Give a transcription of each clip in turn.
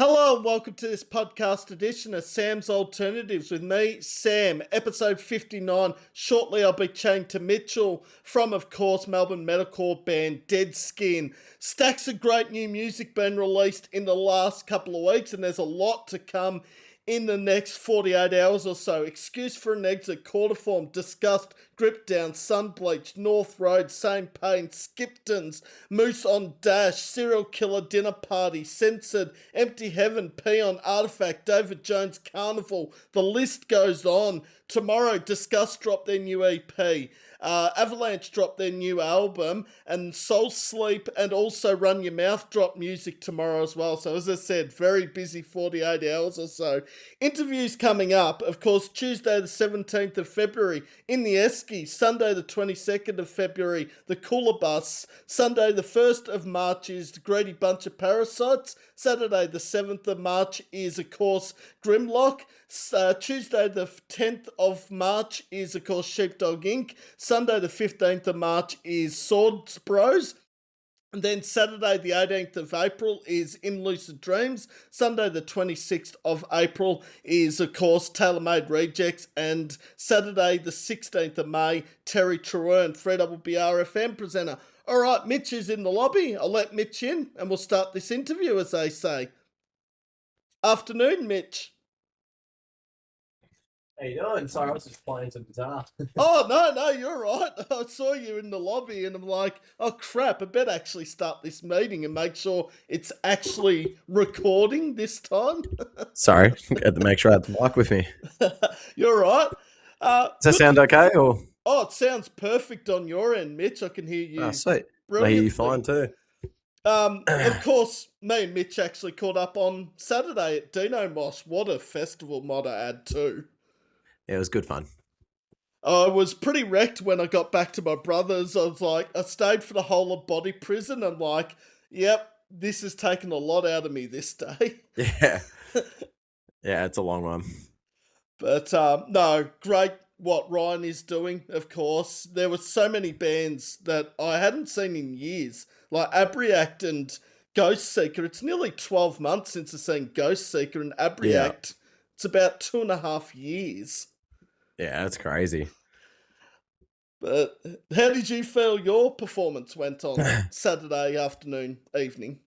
Hello and welcome to this podcast edition of Sam's Alternatives with me, Sam, episode 59. Shortly I'll be chatting to Mitchell from, of course, Melbourne Metalcore band Deadskin. Stacks of great new music been released in the last couple of weeks and there's a lot to come in the next 48 hours or so. Excuse for an Exit, Quarterform, Disgust, Grip Down, Sunbleach, North Road, Same Pain, Skiptons, Moose on Dash, Serial Killer Dinner Party, Censored, Empty Heaven, Peon, Artifact, David Jones Carnival. The list goes on. Tomorrow, Disgust dropped their new EP. Avalanche dropped their new album, and Soul Sleep and also Run Your Mouth drop music tomorrow as well. So as I said, very busy 48 hours or so. Interviews coming up, of course, Tuesday the 17th of February in the Esky, Sunday the 22nd of February, the Cooler Bus, Sunday the 1st of March is the Greedy Bunch of Parasites, Saturday the 7th of March is, of course, Grimlock, Tuesday the 10th of March is, of course, Sheepdog Inc., Sunday the 15th of March is Swords Bros, and then Saturday the 18th of April is In Lucid Dreams. Sunday the 26th of April is, of course, Tailor-Made Rejects. And Saturday the 16th of May, Terry Trewern, 3BBR presenter. All right, Mitch is in the lobby. I'll let Mitch in and we'll start this interview, as they say. Afternoon, Mitch. How you doing? Sorry, I was just playing some guitar. Oh, no, you're right. I saw you in the lobby and I'm like, oh crap, I better actually start this meeting and make sure it's actually recording this time. Sorry, had to make sure I had the mic with me. You're right. Does that sound okay? Or Oh, it sounds perfect on your end, Mitch. I can hear you. oh, sweet. I Brilliantly. hear you fine too. Of course, me and Mitch actually caught up on Saturday at Dino Mosh. What a festival mod I had too. Yeah, it was good fun. I was pretty wrecked when I got back to my brother's. I was like, I stayed for the whole of body prison. I'm like, yep, this has taken a lot out of me this day. Yeah. Yeah, it's a long one. But no, great what Ryan is doing, of course. There were so many bands that I hadn't seen in years, like Abriact and Ghost Seeker. It's nearly 12 months since I've seen Ghost Seeker and Abriact. It's about 2.5 years. Yeah, that's crazy. But how did you feel your performance went on Saturday afternoon, evening?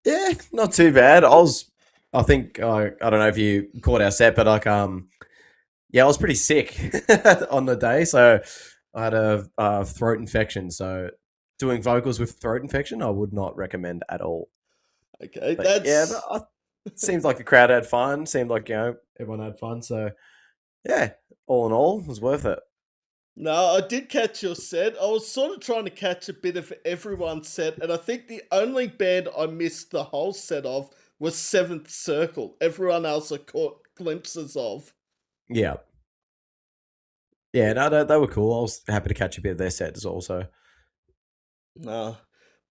Yeah, not too bad. I think, I don't know if you caught our set, but like, yeah, I was pretty sick on the day. So I had a throat infection. So doing vocals with throat infection, I would not recommend at all. Okay, But it seemed like the crowd had fun. Seemed like, everyone had fun. So yeah, all in all, it was worth it. No, I did catch your set. I was sort of trying to catch a bit of everyone's set, and I think the only band I missed the whole set of was Seventh Circle. Everyone else I caught glimpses of. Yeah. Yeah, no, they were cool. I was happy to catch a bit of their set as well. So No.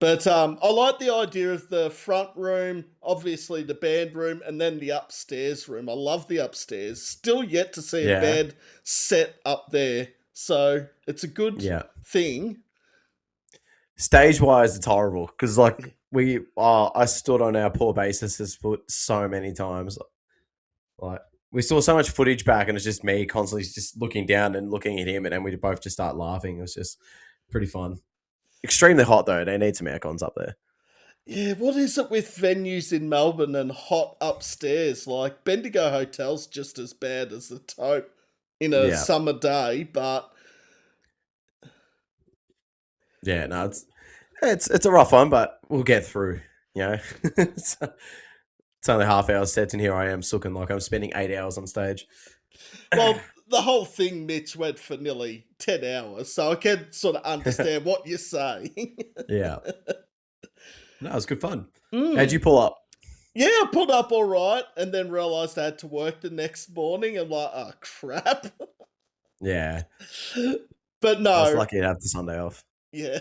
But I like the idea of the front room, obviously the band room, and then the upstairs room. I love the upstairs. Still yet to see a band set up there. So it's a good thing. Stage wise, it's horrible because like I stood on our poor bassist's foot so many times. Like we saw so much footage back, and it's just me constantly just looking down and looking at him, and then we both just start laughing. It was just pretty fun. Extremely hot though. They need some aircons up there. Yeah, what is it with venues in Melbourne and hot upstairs? Like Bendigo Hotel's just as bad as the Tote in a summer day, but yeah, no, it's a rough one, but we'll get through. It's only half hour sets, and here I am looking like I'm spending 8 hours on stage. Well, the whole thing, Mitch, went for nearly 10 hours, so I can sort of understand what you're saying. Yeah. No, it was good fun. How'd you pull up? Yeah, I pulled up all right, and then realised I had to work the next morning. I'm like, oh, crap. Yeah. But no. I was lucky to have the Sunday off. Yeah.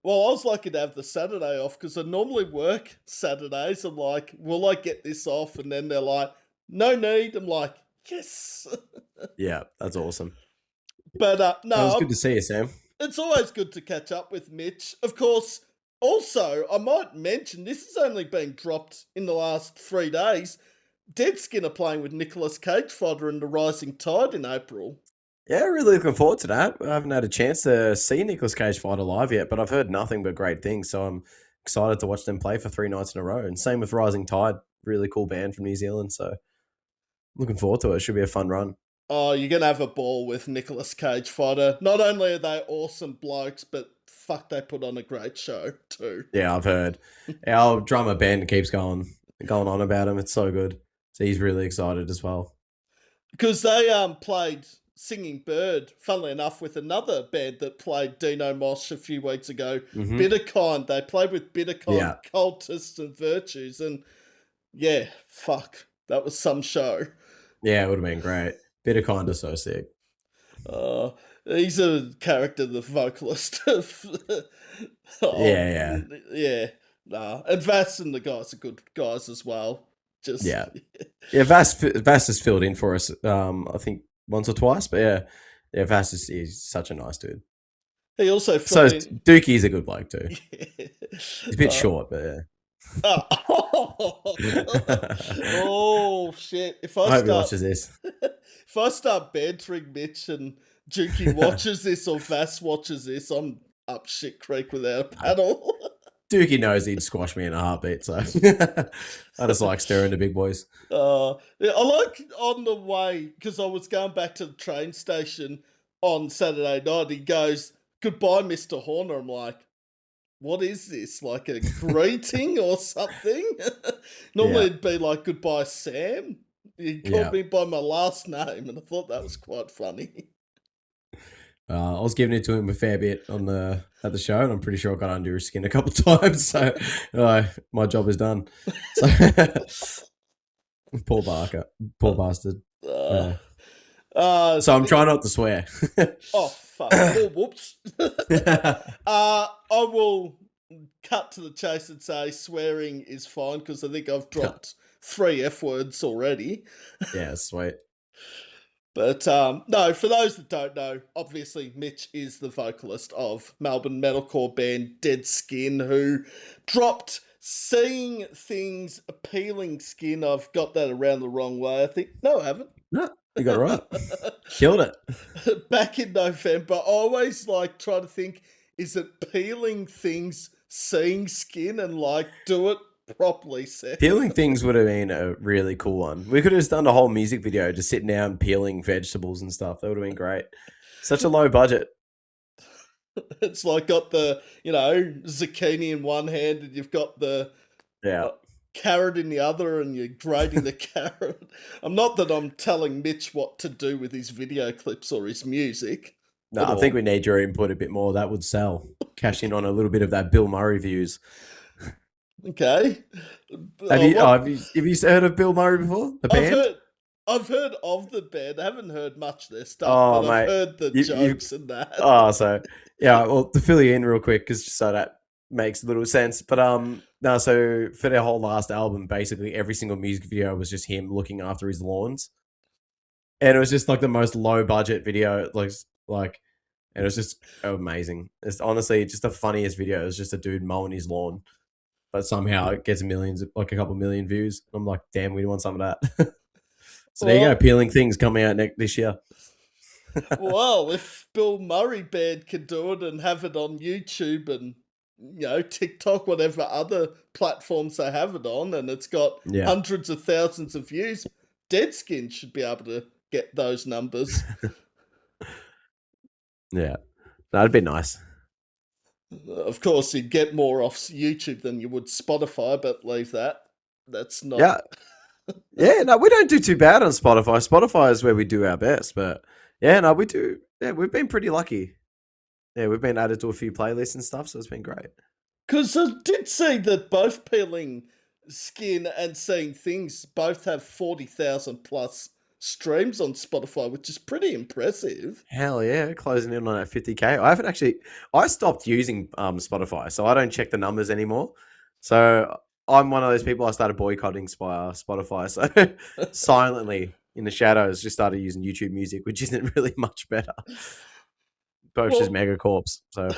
Well, I was lucky to have the Saturday off because I normally work Saturdays. I'm like, will I get this off? And then they're like, no need. I'm like, yes. Yeah, that's awesome. But no. It was good to see you, Sam. It's always good to catch up with Mitch. Of course, Also, I might mention this has only been dropped in the last 3 days. Deadskin are playing with Nicolas Cage fodder in the Rising Tide in April. Yeah, really looking forward to that. I haven't had a chance to see Nicolas Cage fight live yet, but I've heard nothing but great things. So I'm excited to watch them play for 3 nights in a row. And same with Rising Tide, really cool band from New Zealand. So looking forward to it. Should be a fun run. Oh, you're gonna have a ball with Nicolas Cage fodder. Not only are they awesome blokes, but fuck, they put on a great show too. Yeah, I've heard. Our drummer Ben keeps going on about him. It's so good. So he's really excited as well. Because they played Singing Bird, funnily enough, with another band that played Dino Mosh a few weeks ago, Mm-hmm. Bitterkind. They played with Bitterkind, Yeah. Cultists and Virtues, and yeah, fuck, that was some show. Yeah, it would have been great. Bit of kind of so sick. He's a character, the vocalist of, Yeah. yeah, nah. And Vass and the guys are good guys as well. Just Yeah. Yeah, Vass has filled in for us, I think once or twice, but yeah, Vass is he's such a nice dude. He also So filled in. Dookie's a good bloke too. Yeah. He's a bit short, but yeah. Oh shit! I hope he watches this. If I start bantering Mitch and Dookie watches this or Vass watches this, I'm up shit creek without a paddle. Dookie knows he'd squash me in a heartbeat, so I just like stirring the big boys. Yeah, I like on the way because I was going back to the train station on Saturday night. He goes, "Goodbye, Mr. Horner." I'm like, what is this? Like a greeting or something? Normally it'd be like, "Goodbye, Sam." He called me by my last name, and I thought that was quite funny. I was giving it to him a fair bit at the show, and I'm pretty sure I got under his skin a couple of times. So my job is done. So, poor bastard. So I'm trying not to swear. Oh fuck! Oh, whoops. I will cut to the chase and say swearing is fine because I think I've dropped 3 F words already. Yeah, sweet. But no, for those that don't know, obviously Mitch is the vocalist of Melbourne metalcore band Deadskin, who dropped Seeing Things Appealing Skin. I've got that around the wrong way, I think. No, I haven't. No, you got it right. Killed it. Back in November, I always like try to think, is it peeling things, seeing skin, and like do it properly, Sam? Peeling things would have been a really cool one. We could have just done a whole music video just sitting down peeling vegetables and stuff. That would have been great. Such a low budget. It's like got the, zucchini in one hand and you've got the carrot in the other and you're grating the carrot. Not that I'm telling Mitch what to do with his video clips or his music. No, I think we need your input a bit more. That would sell. Cash in on a little bit of that Bill Murray views. Okay. Have you heard of Bill Murray before? The band? I've heard of the band. I haven't heard much of their stuff, but mate, I've heard the jokes and that. So yeah, well, to fill you in real quick, because so that makes a little sense. But no, so for their whole last album, basically every single music video was just him looking after his lawns, and it was just like the most low budget video, like, and it was just amazing. It's honestly just the funniest video. It was just a dude mowing his lawn, but somehow it gets a couple million views. I'm like, damn, we want some of that. So there you go, peeling things coming out this year. Well, if Bill Murray Band can do it and have it on YouTube and TikTok, whatever other platforms they have it on, and it's got hundreds of thousands of views, Deadskin should be able to get those numbers. Yeah, that'd be nice. Of course, you'd get more off YouTube than you would Spotify, but leave that. That's not. Yeah. Yeah, no, we don't do too bad on Spotify. Spotify is where we do our best, but we do. Yeah, we've been pretty lucky. Yeah, we've been added to a few playlists and stuff, so it's been great. Because I did see that both Peeling Skin and Seeing Things both have 40,000 plus streams on Spotify, which is pretty impressive. Hell yeah, closing in on that 50K. I stopped using Spotify, so I don't check the numbers anymore. So I'm one of those people. I started boycotting Spotify, so silently in the shadows just started using YouTube Music, which isn't really much better. Both just mega corpse. So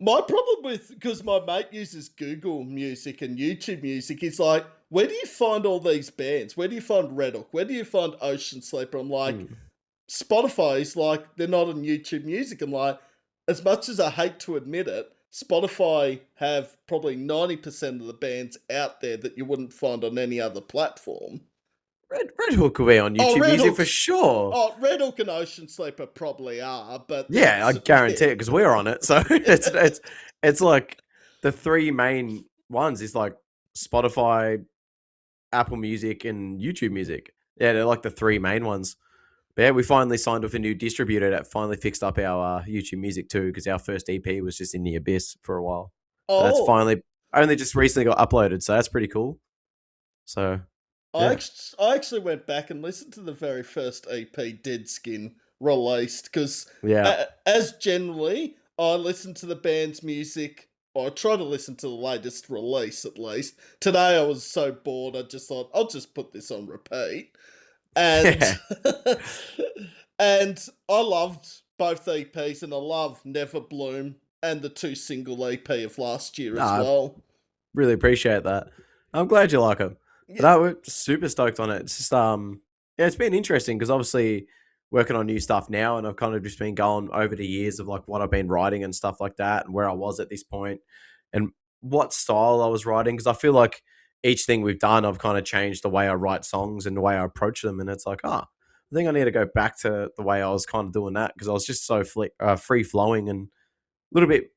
My problem with, because my mate uses Google Music and YouTube Music, is like, where do you find all these bands? Where do you find Red Hook? Where do you find Ocean Sleeper? I'm like, Mm. Spotify is like, they're not on YouTube Music. I'm like, as much as I hate to admit it, Spotify have probably 90% of the bands out there that you wouldn't find on any other platform. Red Hook will be on Oh, YouTube Music for sure. Oh, Red Hook and Ocean Sleeper probably are, but Yeah, I that's guarantee yeah. it because we're on it. So it's like the three main ones is like Spotify, Apple Music, and YouTube Music. Yeah, they're like the three main ones. But yeah, we finally signed with a new distributor that finally fixed up our YouTube Music too, because our first EP was just in the abyss for a while. But that's Oh, finally only just recently got uploaded, so that's pretty cool. So yeah, I actually went back and listened to the very first EP Deadskin released because, yeah, as generally, I listen to the band's music, or I try to listen to the latest release at least. Today I was so bored, I just thought I'll just put this on repeat, and yeah. and I loved both EPs, and I love Never Bloom and the two single EP of last year as Nah, well. really appreciate that. I'm glad you like them. But Yeah, no, we're super stoked on it. It's just yeah, it's been interesting because obviously working on new stuff now, and I've kind of just been going over the years of like what I've been writing and stuff like that, and where I was at this point, and what style I was writing. Because I feel like each thing we've done, I've kind of changed the way I write songs and the way I approach them, and it's like, I think I need to go back to the way I was kind of doing that because I was just so free flowing and a little bit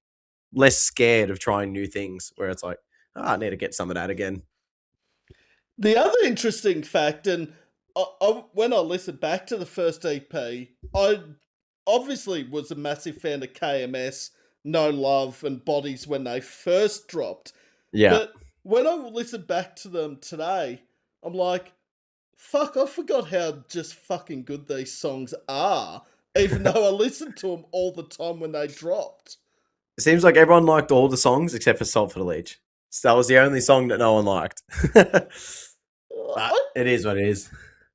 less scared of trying new things. Where it's like, I need to get some of that again. the other interesting fact, and when I listened back to the first EP, I obviously was a massive fan of KMS, No Love, and Bodies when they first dropped. Yeah. But when I listened back to them today, I'm like, fuck, I forgot how just fucking good these songs are, even though I listened to them all the time when they dropped. It seems like everyone liked all the songs except for Salt for the Leech. So that was the only song that no one liked. But I it is what it is.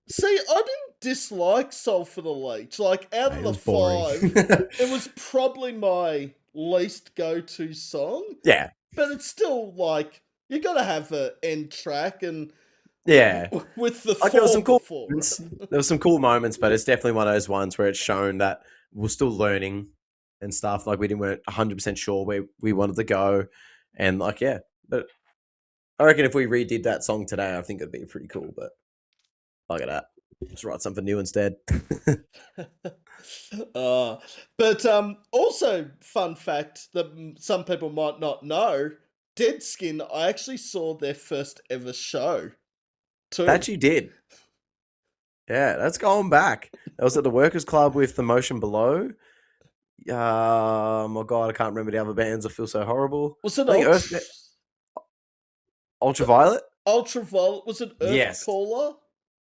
See, I didn't dislike Soul for the Leech. Like, out of It the was boring. five, it was probably my least go-to song. Yeah. But it's still, like, you gotta have an end track, and Yeah. with the Like there was some four cool before moments. it. There was some cool moments, but it's definitely one of those ones where it's shown that we're still learning and stuff. Like we didn't weren't 100% sure where we wanted to go. And like, yeah. But I reckon if we redid that song today, I think it'd be pretty cool. But look at that. Just write something new instead. uh, but also, fun fact that some people might not know, Deadskin, I actually saw their first ever show, too. That you did. Yeah, that's going back. That was at the Workers Club with The Motion Below. My God, I can't remember the other bands. I feel so horrible. Was it I think Ultraviolet. Ultraviolet? Was it Yes. Earthcaller?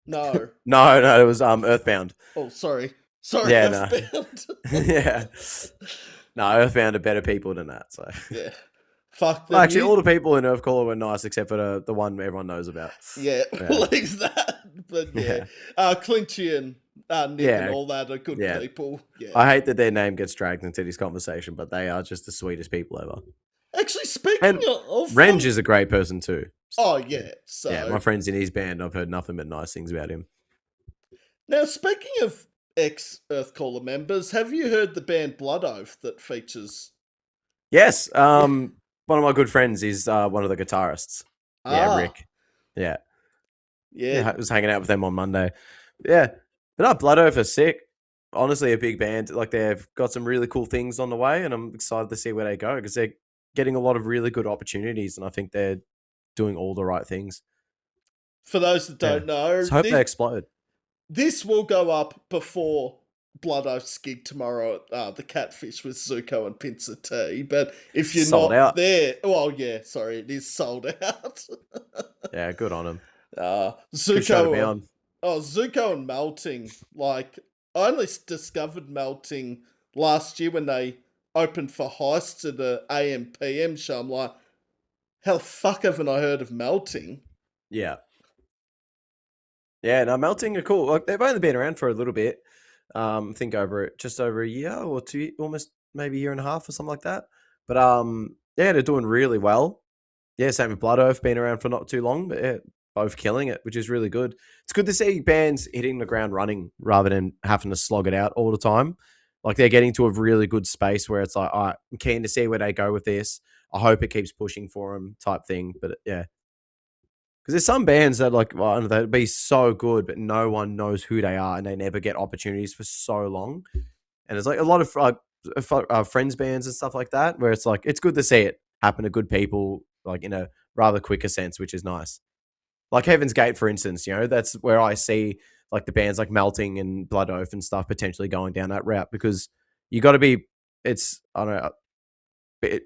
No. No, it was Earthbound. Oh, sorry. Sorry, Yeah, no. Earthbound. Yeah. No, Earthbound are better people than that. So, Yeah. Fuck well, them. actually, all the people in Earthcaller were nice except for the one everyone knows about. Yeah, Yeah. believe that. But yeah. Clinchy and Nick and Yeah. all that are good Yeah. people. Yeah. I hate that their name gets dragged into this conversation, but they are just the sweetest people ever. Actually, speaking And of Renge is a great person too. oh yeah. So Yeah, my friend's in his band. I've heard nothing but nice things about him. now, speaking of ex Earthcaller members, have you heard the band Blood Oath that features? Yes, one of my good friends is one of the guitarists. Yeah, Ah, Rick. Yeah, yeah. I was hanging out with them on Monday. Yeah, but no, Blood Oath are sick. Honestly, a big band. Like they've got some really cool things on the way, and I'm excited to see where they go because they're getting a lot of really good opportunities, and I think they're doing all the right things. For those that Yeah, don't know, so hope they explode. this will go up before Blood Oath's gig tomorrow at the Catfish with Zuko and Pincer T. But if you're Sold not out. there, well, yeah, sorry, it is sold out. Yeah, good on them. Zuko, Good show to be on. Zuko and Melting. Like, I only discovered Melting last year when they opened for Heist at the AM/PM show. I'm like, how the fuck haven't I heard of Melting? Yeah. Yeah, no, Melting are cool. Like they've only been around for a little bit. I think just over a year or two, almost maybe a year and a half or something like that. But yeah, they're doing really well. Yeah, same with Blood Oath, been around for not too long, but yeah, both killing it, which is really good. It's good to see bands hitting the ground running rather than having to slog it out all the time. Like they're getting to a really good space where it's like, all right, I'm keen to see where they go with this. I hope it keeps pushing for them, type thing. But yeah, because there's some bands that like, well, they'd be so good, but no one knows who they are, and they never get opportunities for so long. And there's like a lot of friends bands and stuff like that, where it's like it's good to see it happen to good people, like in a rather quicker sense, which is nice. Like Heaven's Gate, for instance, that's where I see like the bands like Melting and Blood Oath and stuff potentially going down that route, because you got to be. It's I don't know.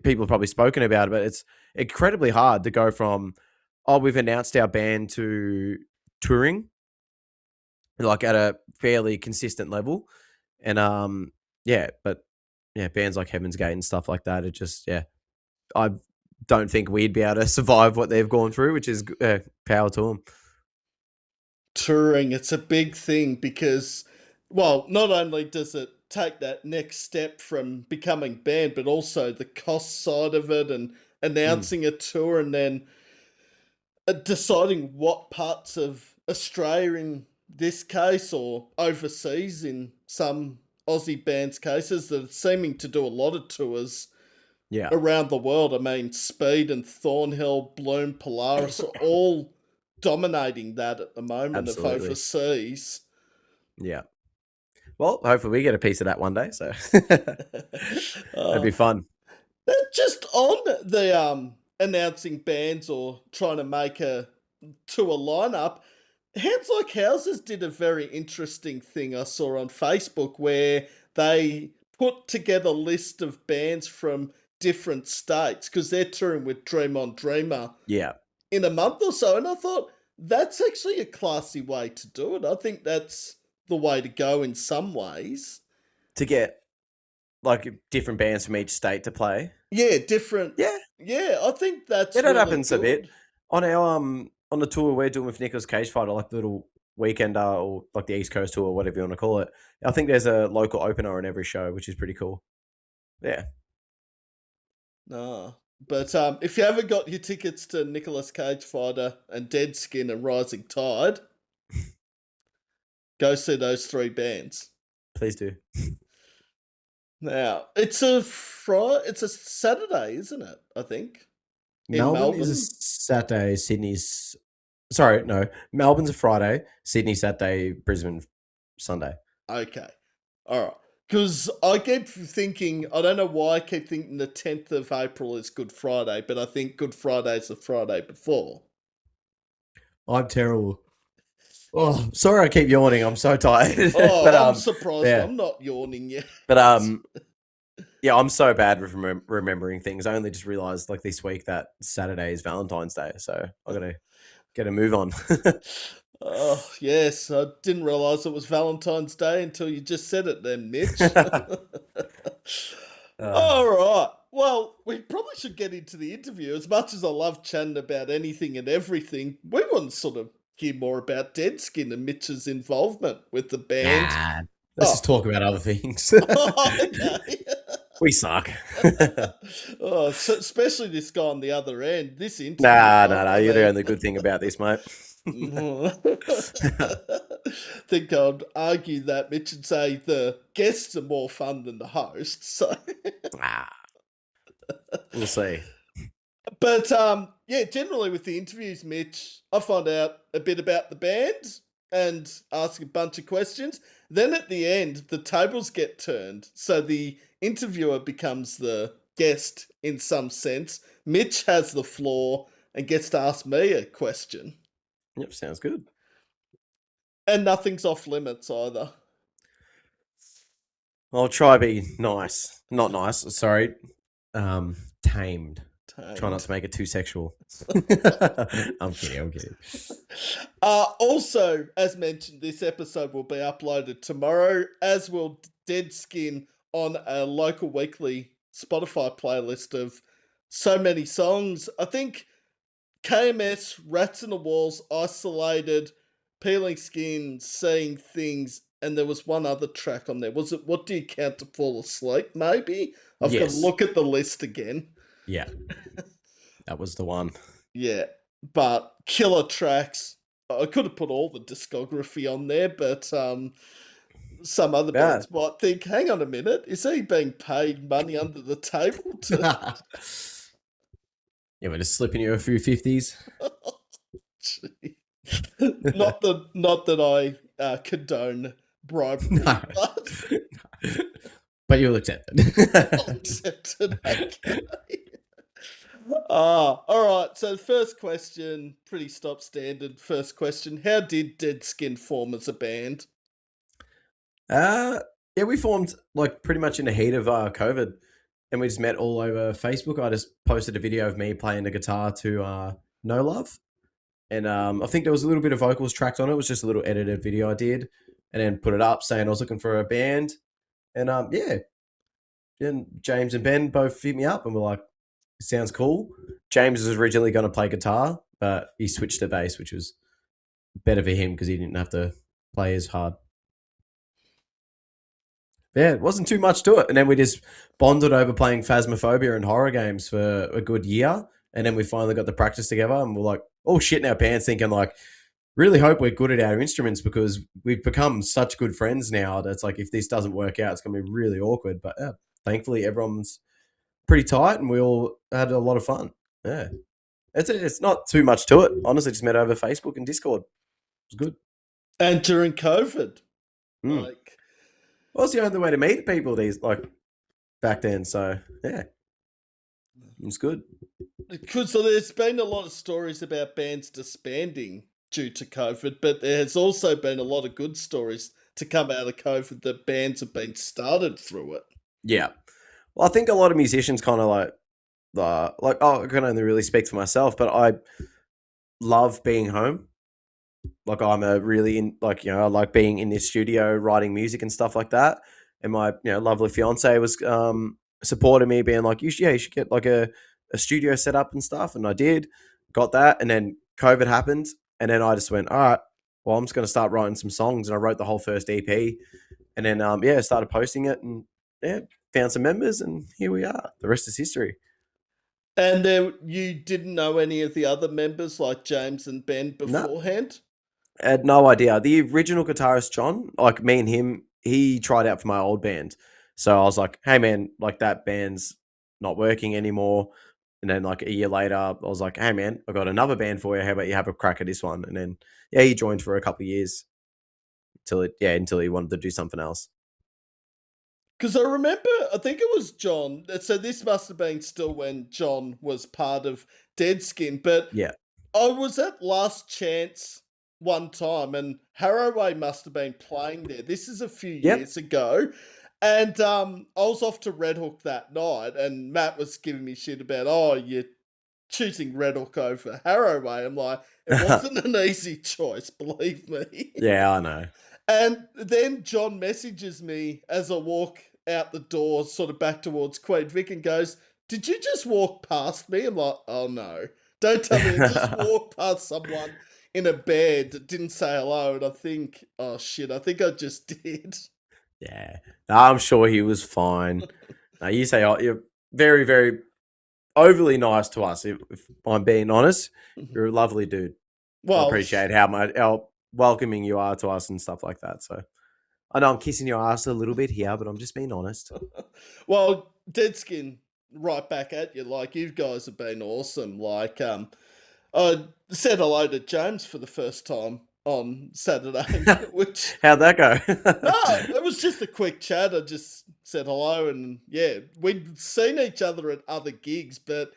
People have probably spoken about it, but it's incredibly hard to go from, oh, we've announced our band, to touring like at a fairly consistent level. And yeah, but yeah, bands like Heaven's Gate and stuff like that, it just, yeah, I don't think we'd be able to survive what they've gone through, which is power to them. Touring, it's a big thing because, well, not only does it take that next step from becoming band, but also the cost side of it and Mm, announcing a tour and then deciding what parts of Australia in this case or overseas in some Aussie bands' cases that are seeming to do a lot of tours yeah, around the world. I mean, Speed and Thornhill, Bloom, Polaris are all dominating that at the moment of absolutely. overseas. Yeah. Well, hopefully we get a piece of that one day. So that'd uh, be fun. just on the announcing bands or trying to make a tour lineup, Hands Like Houses did a very interesting thing I saw on Facebook where they put together a list of bands from different states because they're touring with Dream on Dreamer Yeah. in a month or so. And I thought that's actually a classy way to do it. I think that's the way to go in some ways. To get like different bands from each state to play. Yeah, different. Yeah. Yeah, I think Yeah, that's that really happens a bit. good. On our on the tour we're doing with Nicholas Cage Fighter, like the little weekender or like the East Coast tour or whatever you want to call it. I think there's a local opener in every show, which is pretty cool. Yeah. No. But if you haven't got your tickets to Nicolas Cage Fighter and Deadskin and Rising Tide, go see those three bands. Please do. Now, it's a Saturday, isn't it? I think. In Melbourne is a Melbourne? Saturday, Sydney's sorry, no. Melbourne's a Friday, Sydney Saturday, Brisbane Sunday. Okay. Alright. Because I keep thinking, I don't know why I keep thinking the 10th of April is Good Friday, but I think Good Friday is the Friday before. I'm terrible. Oh, sorry I keep yawning. I'm so tired. but Oh, I'm surprised yeah. I'm not yawning yet. But yeah, I'm so bad with remembering things. I only just realized like this week that Saturday is Valentine's Day, so I got to get a move on. Oh, yes, I didn't realise it was Valentine's Day until you just said it then, Mitch. uh, All right. Well, we probably should get into the interview. As much as I love chatting about anything and everything, we want to sort of hear more about Deadskin and Mitch's involvement with the band. nah, let's Oh, just talk about other things. okay. We suck. Oh, so especially this guy on the other end. This interview, Nah, though, I You're the mean, only good thing about this, mate. think I'd argue that Mitch would say the guests are more fun than the hosts. So, Ah, we'll see. but yeah, generally with the interviews, Mitch, I find out a bit about the band and ask a bunch of questions. Then at the end, the tables get turned, so the interviewer becomes the guest in some sense. Mitch has the floor and gets to ask me a question, Yep, sounds good. and nothing's off limits either. I'll try be nice. Not nice, sorry. Tamed. Try not Tamed. to make it too sexual. I'm kidding, I'm kidding. Also, as mentioned, this episode will be uploaded tomorrow, as will Deadskin on a local weekly Spotify playlist of so many songs. I think KMS, Rats in the Walls, Isolated, Peeling Skin, Seeing Things, and there was one other track on there. Was it What Do You Count to Fall Asleep, maybe? I've got to Yes. look at the list again. Yeah. That was the one. Yeah, but killer tracks. I could have put all the discography on there, but some other Yeah. bands might think, hang on a minute, is he being paid money under the table to... Yeah, we're just slipping you a few 50s. not that I condone bribery, No. but But you'll accept I'll it. accept it. Okay. All right. So the first question, pretty stop standard. First question: how did Deadskin form as a band? uh, yeah, we formed like pretty much in the heat of COVID, and we just met all over Facebook. I just posted a video of me playing the guitar to No Love, and I think there was a little bit of vocals tracked on it. It was just a little edited video I did, and then put it up saying I was looking for a band, and yeah, then James and Ben both hit me up and were like, "It sounds cool." James was originally going to play guitar, but he switched to bass, which was better for him because he didn't have to play as hard. Yeah, it wasn't too much to it. And then we just bonded over playing Phasmophobia and horror games for a good year. And then we finally got the practice together and we're like, oh shit in our pants, thinking like, really hope we're good at our instruments because we've become such good friends now. That's like, if this doesn't work out, it's going to be really awkward. But yeah, thankfully, everyone's pretty tight and we all had a lot of fun. Yeah. It's not too much to it. Honestly, just met over Facebook and Discord. It was good. And during COVID, Mm. like, Well, it's the only way to meet people these like back then. So yeah, it's good. because there's been a lot of stories about bands disbanding due to COVID, but there has also been a lot of good stories to come out of COVID that bands have been started through it. Yeah. Well, I think a lot of musicians kind of like oh, I can only really speak for myself, but I love being home. Like I'm a really I like being in this studio writing music and stuff like that. And my lovely fiance was supporting me, being like, you should get like a studio set up and stuff. And I did, got that, and then COVID happened, and then I just went, all right, well I'm just going to start writing some songs, and I wrote the whole first EP, and then started posting it, and yeah, found some members, and here we are. The rest is history. And then you didn't know any of the other members like James and Ben No, beforehand? I had no idea. The original guitarist, John, like me and him, he tried out for my old band. So I was like, hey, man, like that band's not working anymore. And then like a year later, I was like, hey, man, I've got another band for you. How about you have a crack at this one? And then, yeah, he joined for a couple of years until he wanted to do something else. Because I remember, I think it was John. So this must have been still when John was part of Deadskin. But Yeah. I was at Last Chance one time, and Harroway must have been playing there. This is a few Yep. years ago. And I was off to Red Hook that night, and Matt was giving me shit about, oh, you're choosing Red Hook over Harroway. I'm like, it wasn't an easy choice, believe me. Yeah, I know. And then John messages me as I walk out the door, sort of back towards Queen Vic, and goes, did you just walk past me? I'm like, oh no. Don't tell me I just walked past someone in a bed that didn't say hello. And I think, oh shit, I think I just did. Yeah. No, I'm sure he was fine. Now you say, oh, you're very, very overly nice to us. If I'm being honest, you're a lovely dude. I Well, appreciate how welcoming you are to us and stuff like that. So I know I'm kissing your ass a little bit here, but I'm just being honest. well, Deadskin, right back at you. Like, you guys have been awesome. Like, I said hello to James for the first time on Saturday, which How'd that go? no, it was just a quick chat. I just said hello, and yeah, we'd seen each other at other gigs, but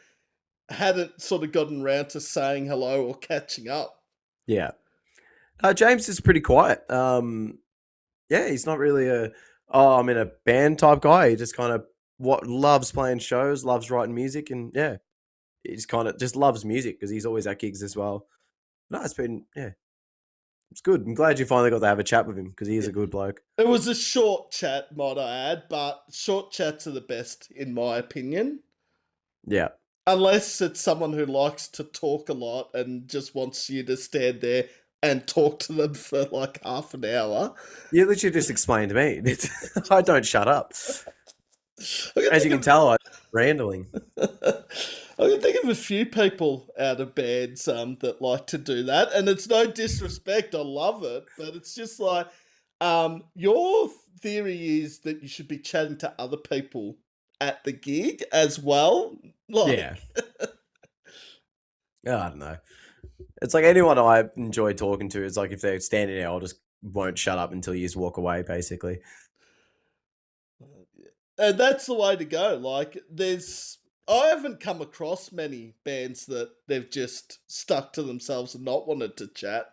hadn't sort of gotten round to saying hello or catching up. Yeah. James is pretty quiet. Yeah, he's not really I'm in a band type guy. He just kind of loves playing shows, loves writing music, and yeah, he just kind of just loves music because he's always at gigs as well. No, it's good. I'm glad you finally got to have a chat with him because he is a good bloke. It was a short chat, might I add, but short chats are the best, in my opinion. Yeah. Unless it's someone who likes to talk a lot and just wants you to stand there and talk to them for like half an hour. You literally just explained to me. I don't shut up. I can As you think can of tell, I'm rambling. I can think of a few people out of bands that like to do that, and it's no disrespect. I love it, but it's just like your theory is that you should be chatting to other people at the gig as well. Yeah. Like, Oh, I don't know. It's like anyone I enjoy talking to. It's like if they're standing there, I'll just won't shut up until you just walk away, basically. and that's the way to go. Like, I haven't come across many bands that they've just stuck to themselves and not wanted to chat.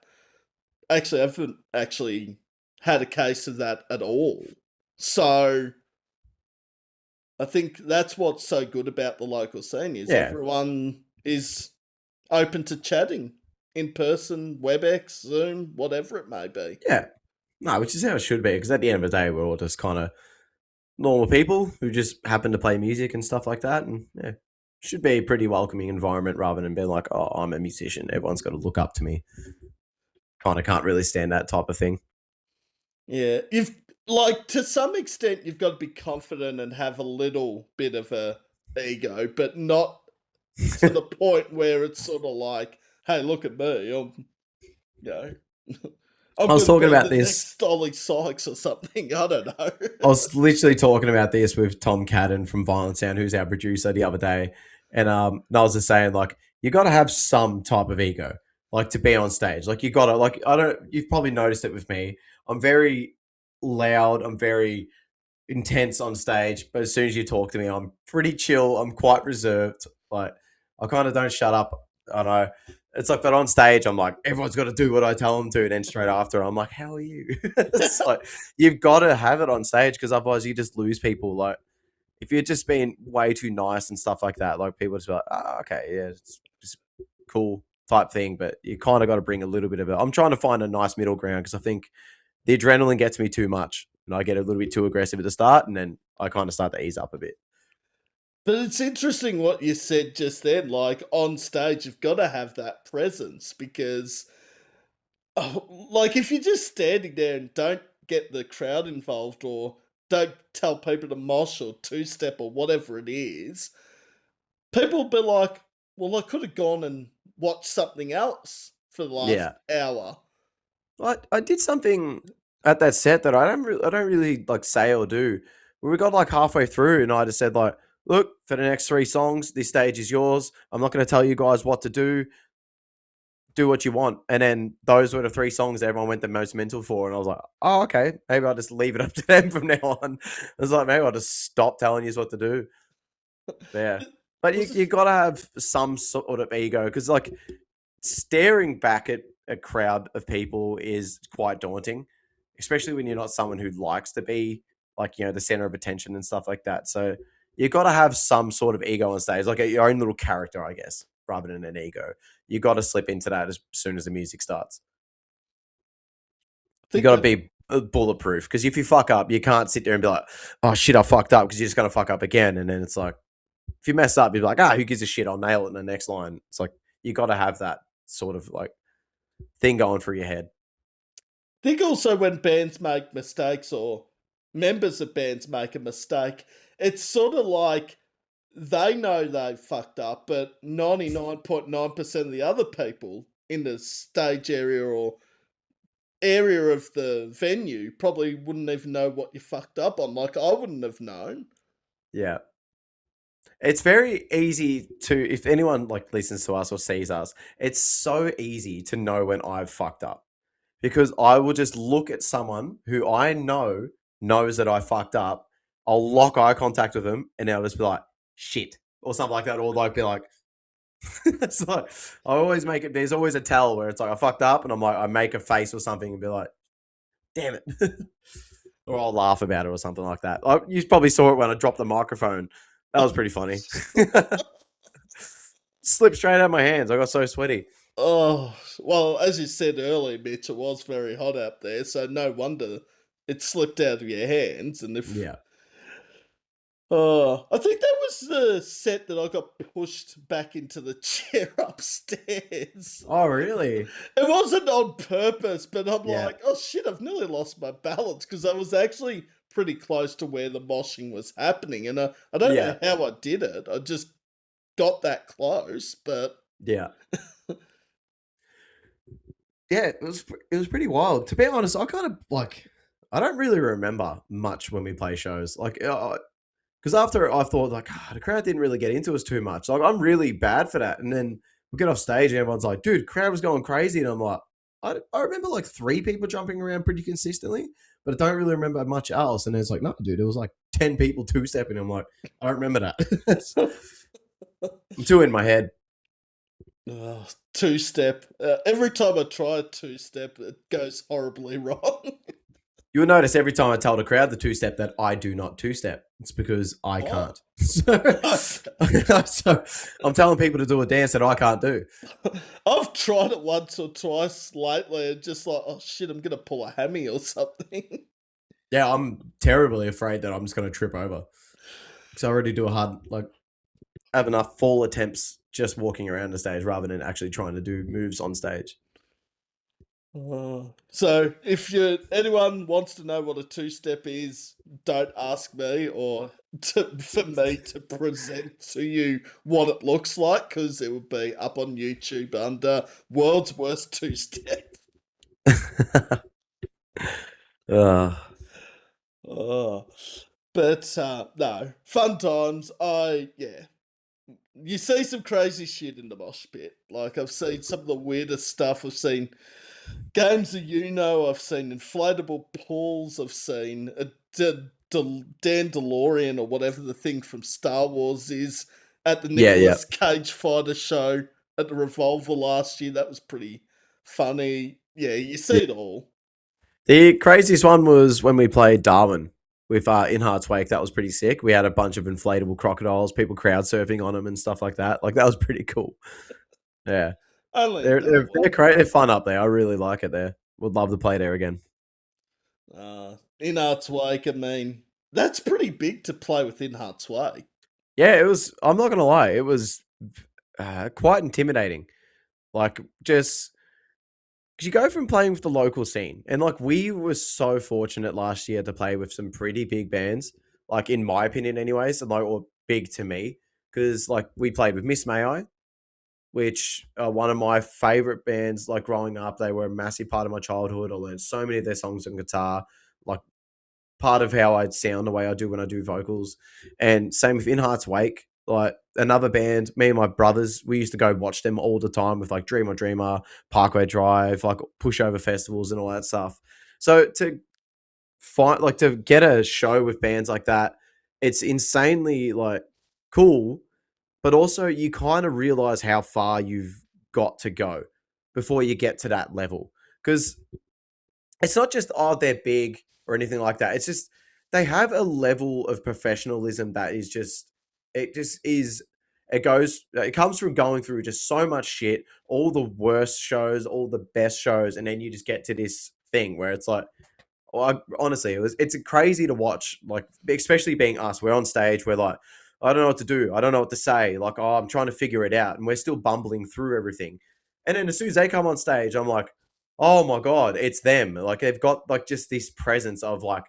Actually, I haven't actually had a case of that at all. So I think that's what's so good about the local scene is Yeah. everyone is open to chatting in person, WebEx, Zoom, whatever it may be. Yeah. No, which is how it should be. Because at the end of the day, we're all just kind of normal people who just happen to play music and stuff like that. And yeah, should be a pretty welcoming environment rather than being like, oh, I'm a musician. Everyone's got to look up to me. Kind of can't really stand that type of thing. Yeah, you've like to some extent you've got to be confident and have a little bit of a ego, but not to the point where it's sort of like, hey, look at me, you know, I'm I was going to talking be about the this. next Dolly Sykes or something. I don't know. I was literally talking about this with Tom Cadden from Violent Sound, who's our producer, the other day, and I was just saying like you got to have some type of ego, like to be on stage. Like you got to like I don't. You've probably noticed it with me. I'm very loud. I'm very intense on stage, but as soon as you talk to me, I'm pretty chill. I'm quite reserved. Like I kind of don't shut up. I don't know. It's like, but on stage, I'm like, everyone's got to do what I tell them to. And then straight after, I'm like, how are you? It's like, you've got to have it on stage because otherwise you just lose people. Like, if you're just being way too nice and stuff like that, like people just be like, oh, okay, yeah, it's just cool type thing. But you kind of got to bring a little bit of it. I'm trying to find a nice middle ground because I think the adrenaline gets me too much and I get a little bit too aggressive at the start and then I kind of start to ease up a bit. But it's interesting what you said just then. Like on stage, you've got to have that presence because, like, if you're just standing there and don't get the crowd involved or don't tell people to mosh or two step or whatever it is, people will be like, well, I could have gone and watched something else for the last Yeah. hour. I did something at that set that I don't really like say or do. We got like halfway through and I just said like, look, for the next 3 songs, this stage is yours. I'm not going to tell you guys what to do. Do what you want. And then those were the 3 songs that everyone went the most mental for. And I was like, oh, okay. Maybe I'll just leave it up to them from now on. I was like, maybe I'll just stop telling you what to do. Yeah. But Was you it, got to have some sort of ego because, like, staring back at a crowd of people is quite daunting, especially when you're not someone who likes to be, like, you know, the center of attention and stuff like that. So you got to have some sort of ego on stage, like your own little character, I guess, rather than an ego. You got to slip into that as soon as the music starts. I You think got to that be bulletproof because if you fuck up, you can't sit there and be like, "Oh shit, I fucked up," because you're just gonna fuck up again. And then it's like, if you mess up, you're like, "Ah, who gives a shit? I'll nail it in the next line." It's like you got to have that sort of like thing going through your head. think also when bands make mistakes or members of bands make a mistake, it's sort of like they know they fucked up, but 99.9% of the other people in the stage area or area of the venue probably wouldn't even know what you fucked up on. Like, I wouldn't have known. Yeah. It's very easy to, if anyone like listens to us or sees us, it's so easy to know when I've fucked up because I will just look at someone who I know knows that I fucked up. I'll lock eye contact with them and they'll just be like, shit, or something like that. Or like be like, it's like, I always make it, there's always a tell where it's like, I fucked up and I'm like, I make a face or something and be like, damn it. Or I'll laugh about it or something like that. You probably saw it when I dropped the microphone. That was pretty funny. Slipped straight out of my hands. I got so sweaty. Oh, well, as you said earlier, Mitch, it was very hot out there, so no wonder it slipped out of your hands. And if Yeah. Oh, I think that was the set that I got pushed back into the chair upstairs. Oh, really? It wasn't on purpose, but I'm Yeah. like, oh shit, I've nearly lost my balance because I was actually pretty close to where the moshing was happening. And I don't know Yeah. how I did it. I just got that close, but Yeah. Yeah, it was pretty wild. To be honest, I kind of like I don't really remember much when we play shows. Like because after I thought like the crowd didn't really get into us too much. Like I'm really bad for that. And then we get off stage and everyone's like, "Dude, crowd was going crazy." And I'm like, I remember like three people jumping around pretty consistently, but I don't really remember much else. And it's like, no, dude, it was like 10 people two stepping. I'm like, I don't remember that. I'm too in my head. oh, two step. Every time I try a two step, it goes horribly wrong. You will notice every time I tell the crowd the two step that I do not two step. It's because I Oh, can't. So, okay. so I'm telling people to do a dance that I can't do. I've tried it once or twice lately and just like, oh shit, I'm gonna pull a hammy or something. Yeah, I'm terribly afraid that I'm just going to trip over. Because I already do a hard, like, have enough fall attempts just walking around the stage rather than actually trying to do moves on stage. So if anyone wants to know what a two step is, don't ask me or for me to present to you what it looks like because it will be up on YouTube under world's worst two step. uh, Oh, but no, fun times. You see some crazy shit in the mosh pit. Like I've seen some of the weirdest stuff. I've seen games of I've seen inflatable pools. I've seen a Dan DeLorean or whatever the thing from Star Wars is at the yeah, yeah. Nicolas Cage fighter show at the Revolver last year. That was pretty funny. Yeah, you see Yeah. it all. The craziest one was when we played Darwin with In Heart's Wake. That was pretty sick. We had a bunch of inflatable crocodiles, people crowd surfing on them and stuff like that. Like, that was pretty cool. Yeah. Only in They're Darwin. great. They're fun up there. I really like it there. Would love to play there again. In Art's Wake, I mean, that's pretty big to play with In Heart's Wake. Yeah, it was. I'm not gonna lie. It was quite intimidating. Like, just because you go from playing with the local scene, and like we were so fortunate last year to play with some pretty big bands. Like in my opinion, anyways, and like or big to me, because like we played with Miss May I, which are one of my favorite bands. Like growing up, they were a massive part of my childhood. I learned so many of their songs on guitar. Like part of how I sound the way I do when I do vocals. And same with In Heart's Wake, like another band, me and my brothers, we used to go watch them all the time with like Dreamer Dreamer, Parkway Drive, like pushover festivals and all that stuff. So to find like to get a show with bands like that, it's insanely like cool, but also you kind of realize how far you've got to go before you get to that level. Because it's not just oh they're big or anything like that. It's just they have a level of professionalism that is just is it comes from going through just so much shit, all the worst shows, all the best shows, and then you just get to this thing where it's like honestly, it's crazy to watch, like especially being us. We're on stage, we're like, I don't know what to do, I don't know what to say, like oh, I'm trying to figure it out, and we're still bumbling through everything. And then as soon as they come on stage, I'm like, oh my god, it's them. Like they've got like just this presence of like,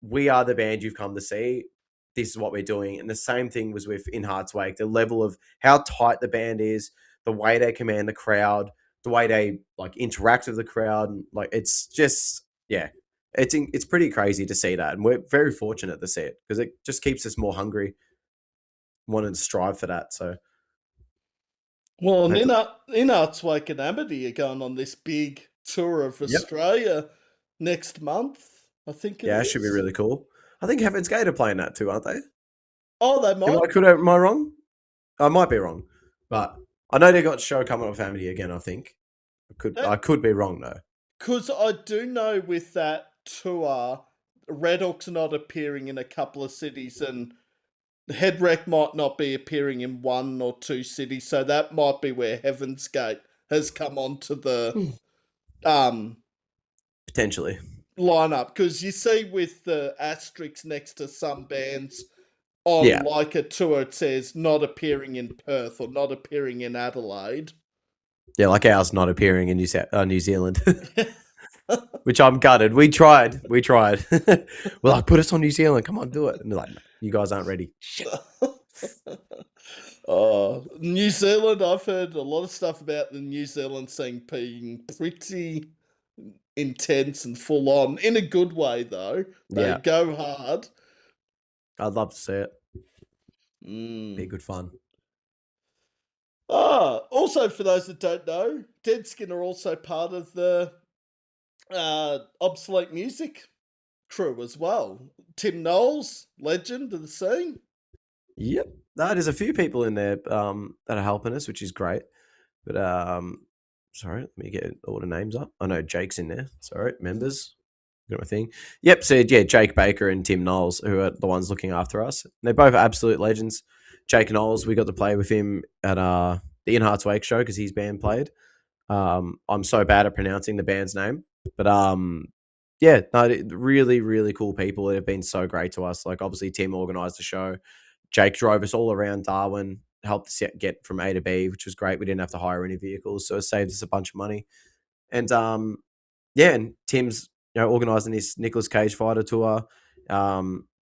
we are the band you've come to see. This is what we're doing. And the same thing was with In Heart's Wake. The level of how tight the band is, the way they command the crowd, the way they like interact with the crowd, and like it's just yeah, it's pretty crazy to see that, and we're very fortunate to see it because it just keeps us more hungry, wanting to strive for that. So Well, and hopefully, In Art's Wake and Amity are going on this big tour of yep, Australia next month, I think it yeah, it should be is. really cool. I think Heaven's Gate are playing that too, aren't they? Oh, they might. Am I wrong? I might be wrong, but I know they got a show coming up with Amity again. I think I could be wrong though. Because I do know with that tour, Red Hawk's not appearing in a couple of cities, and Headwreck might not be appearing in one or two cities, so that might be where Heaven's Gate has come onto the um Potentially, lineup. Because you see with the asterisks next to some bands, on Yeah. like a tour it says not appearing in Perth or not appearing in Adelaide. Yeah, like ours not appearing in New Zealand, which I'm gutted. We tried. We're like, put us on New Zealand. Come on, do it. And they're like, no, you guys aren't ready. Shit. New Zealand, I've heard a lot of stuff about the New Zealand scene being pretty intense and full on in a good way, though. They Yeah, go hard. I'd love to see it. Be Mm. good fun. Also, for those that don't know, Deadskin are also part of the Obsolete Music crew as well. Tim Knowles, legend of the scene. Yep. No, there's a few people in there that are helping us, which is great. But sorry, let me get all the names up. I know Jake's in there. Sorry, members. Got my thing. Yep. So yeah, Jake Baker and Tim Knowles, who are the ones looking after us. They're both absolute legends. Jake Knowles, we got to play with him at the In Hearts Wake show because his band played. I'm so bad at pronouncing the band's name, but yeah, no, really, really cool people that have been so great to us. Like obviously, Tim organised the show. Jake drove us all around Darwin, helped us get from A to B, which was great. We didn't have to hire any vehicles, so it saved us a bunch of money. And yeah, and Tim's organising this Nicolas Cage fighter tour.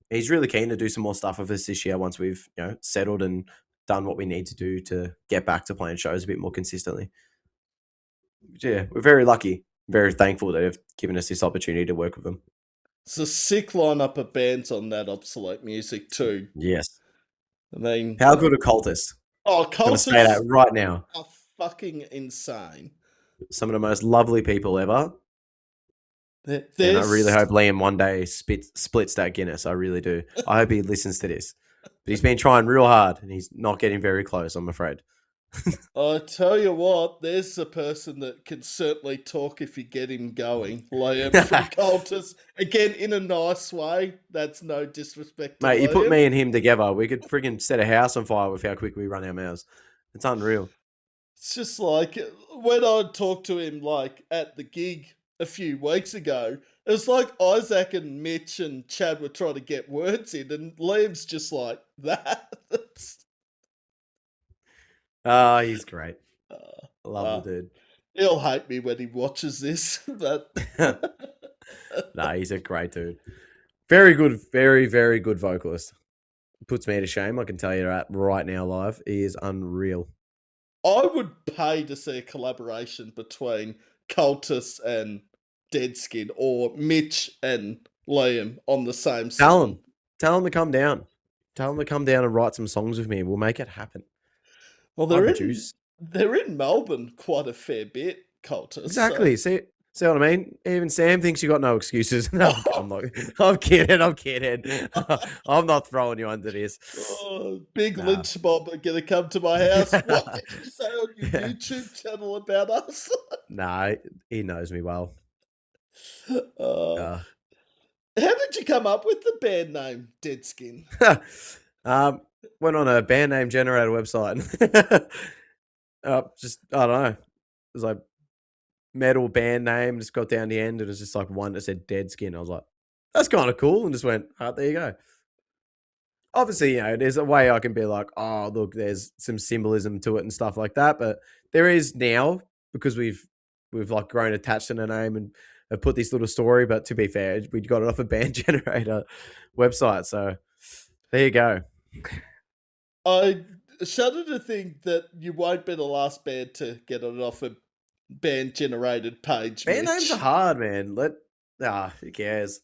He's really keen to do some more stuff with us this year once we've settled and done what we need to do to get back to playing shows a bit more consistently. Yeah, we're very lucky, very thankful that they've given us this opportunity to work with them. It's a sick lineup of bands on that Obsolete Music too. Yes. I mean, How good are Cultists? Gonna say that Cultists right now. are fucking insane. Some of the most lovely people ever. And I really There's, hope Liam one day splits that Guinness. I really do. I hope he listens to this. But he's been trying real hard and he's not getting very close, I'm afraid. I tell you what, there's a person that can certainly talk if you get him going. Liam from Cultists. Again, in a nice way. That's no disrespect to Mate, you put Liam. me and him together, we could friggin' set a house on fire with how quick we run our mouths. It's unreal. It's just like when I talked to him like at the gig a few weeks ago, it was like Isaac and Mitch and Chad were trying to get words in, and Liam's just like that. He's great. I love Uh, the dude. he'll hate me when he watches this, but Nah, he's a great dude. Very good, very, very good vocalist. Puts me to shame, I can tell you that right now live. He is unreal. I would pay to see a collaboration between Cultus and Deadskin or Mitch and Liam on the same Tell song. him. Tell him to come down. Tell him to come down and write some songs with me. We'll make it happen. Well, I they're in produce. they're in Melbourne quite a fair bit, Cultus. So. Exactly. See what I mean? Even Sam thinks you got no excuses. No, I'm not. I'm kidding. I'm kidding. I'm not throwing you under this. Oh, big Nah. lynch mob are gonna come to my house. What did you say on your Yeah. YouTube channel about us? Nah, he knows me well. uh, Uh, how did you come up with the band name Deadskin? um, went on a band name generator website. Just I don't know. It was like metal band name. Just got down the end, and it was just like one that said Deadskin. I was like, that's kind of cool, and just went, oh, there you go. Obviously, there's a way I can be like, oh, look, there's some symbolism to it and stuff like that. But there is now because we've like grown attached to the name and have put this little story. But to be fair, we got it off a band generator website. So there you go. I shudder to think that you won't be the last band to get it off a band generated page, Band names are Mitch. hard, man. Who cares?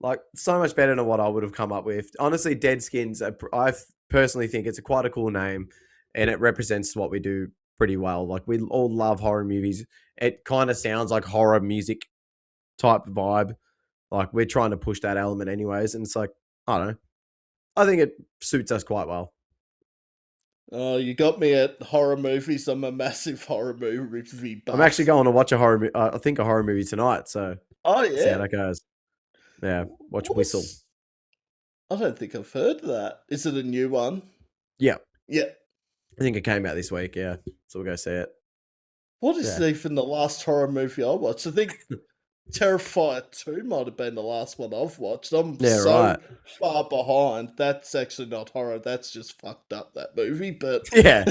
Like so much better than what I would have come up with. Honestly, Deadskins, I personally think it's quite a cool name, and it represents what we do pretty well. Like we all love horror movies. It kind of sounds like horror music type vibe. Like we're trying to push that element, anyways. And it's like I don't know. I think it suits us quite well. Oh, you got me at horror movies. I'm a massive horror movie I'm actually buff. going to watch a horror. I think a horror movie tonight. So Oh see how yeah. that goes. Yeah, watch Whistle. What's I don't think I've heard of that. Is it a new one? Yeah, Yeah. I think it came out this week. Yeah, so we'll go see it. What is Yeah. even the last horror movie I watched? I think Terrifier 2 might have been the last one I've watched. I'm Yeah, so right. far behind. That's actually not horror. That's just fucked up, that movie. But Yeah,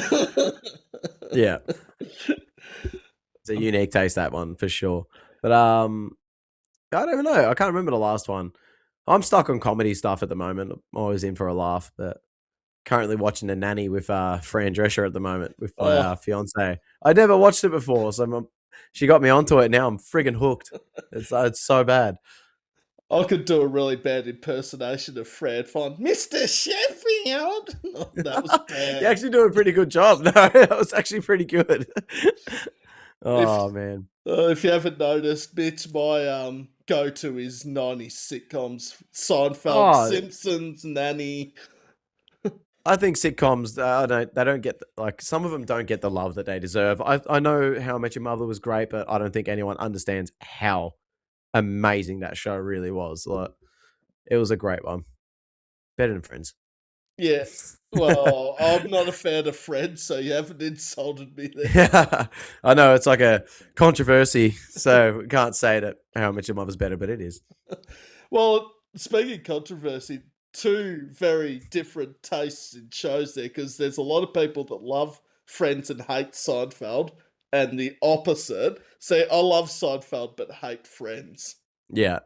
yeah. It's a unique taste, that one, for sure. But I don't even know. I can't remember the last one. I'm stuck on comedy stuff at the moment. I'm always in for a laugh, but currently watching The Nanny with Fran Drescher at the moment with my oh, fiance. I never watched it before, so she got me onto it. Now I'm friggin' hooked. It's so bad. I could do a really bad impersonation of Fred Font. Mr. Sheffield! Oh, that was You bad. actually do a pretty good job. No, that was actually pretty good. If Oh man. if you haven't noticed, Mitch, my go-to is 90s sitcoms. Seinfeld, Oh, Simpsons, Nanny. I think sitcoms they don't get like some of them don't get the love that they deserve. I know How I Met Your Mother was great, but I don't think anyone understands how amazing that show really was. Like it was a great one. Better than Friends. Yeah. Well, I'm not a fan of Fred, so you haven't insulted me there. Yeah, I know it's like a controversy, so we can't say that How I Met Your Mother's better, but it is. Well, speaking of controversy, two very different tastes in shows there, because there's a lot of people that love Friends and hate Seinfeld, and the opposite. Say, I love Seinfeld but hate Friends. Yeah.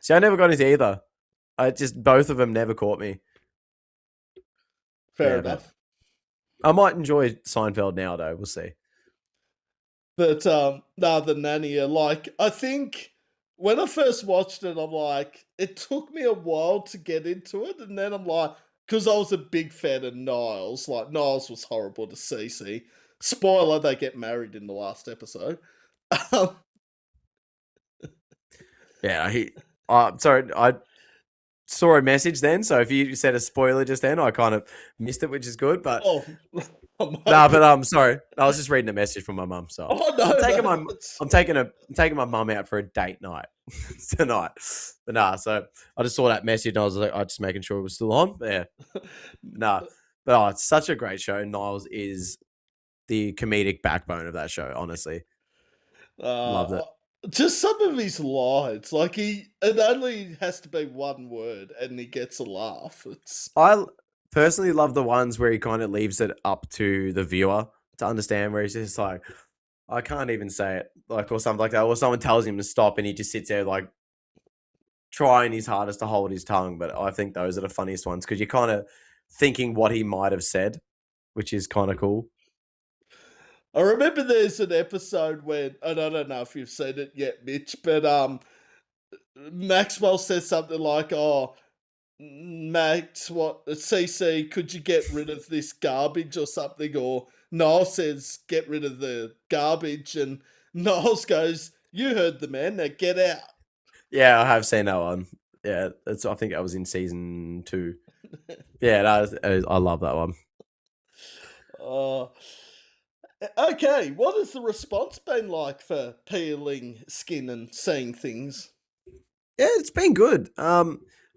See, I never got into either. I just both of them never caught me. Fair Yeah, but enough. I might enjoy Seinfeld now, though. We'll see. But no, the nanny, like, I think when I first watched it, I'm like, it took me a while to get into it, and then I'm like, because I was a big fan of Niles, like Niles was horrible to Cece. Spoiler, they get married in the last episode. Um, Yeah, sorry, I saw a message then, so if you said a spoiler just then, I kind of missed it, which is good. But oh, I'm nah, hoping. but I'm sorry. I was just reading a message from my mum, so Oh I'm no, taking no, my I'm taking my mum out for a date night tonight. But nah, so I just saw that message and I was like, I just making sure it was still on. But yeah, nah, but it's such a great show. Niles is the comedic backbone of that show. Honestly, loved uh, it. just some of his lines, like it only has to be one word, and he gets a laugh. It's Personally love the ones where he kind of leaves it up to the viewer to understand, where he's just like, I can't even say it, like, or something like that, or someone tells him to stop and he just sits there like trying his hardest to hold his tongue. But I think those are the funniest ones because you're kind of thinking what he might have said, which is kind of cool. I remember there's an episode when, and I don't know if you've seen it yet, Mitch, but Maxwell says something like, "Oh, Max, what CC? Could you get rid of this garbage or something?" Or Niall says, "Get rid of the garbage," and Niles goes, "You heard the man. Now get out." Yeah, I have seen that one. Yeah, I think that was in season 2. Yeah, I love that one. Uh, okay, what has the response been like for peeling skin and seeing things? Yeah, it's been good.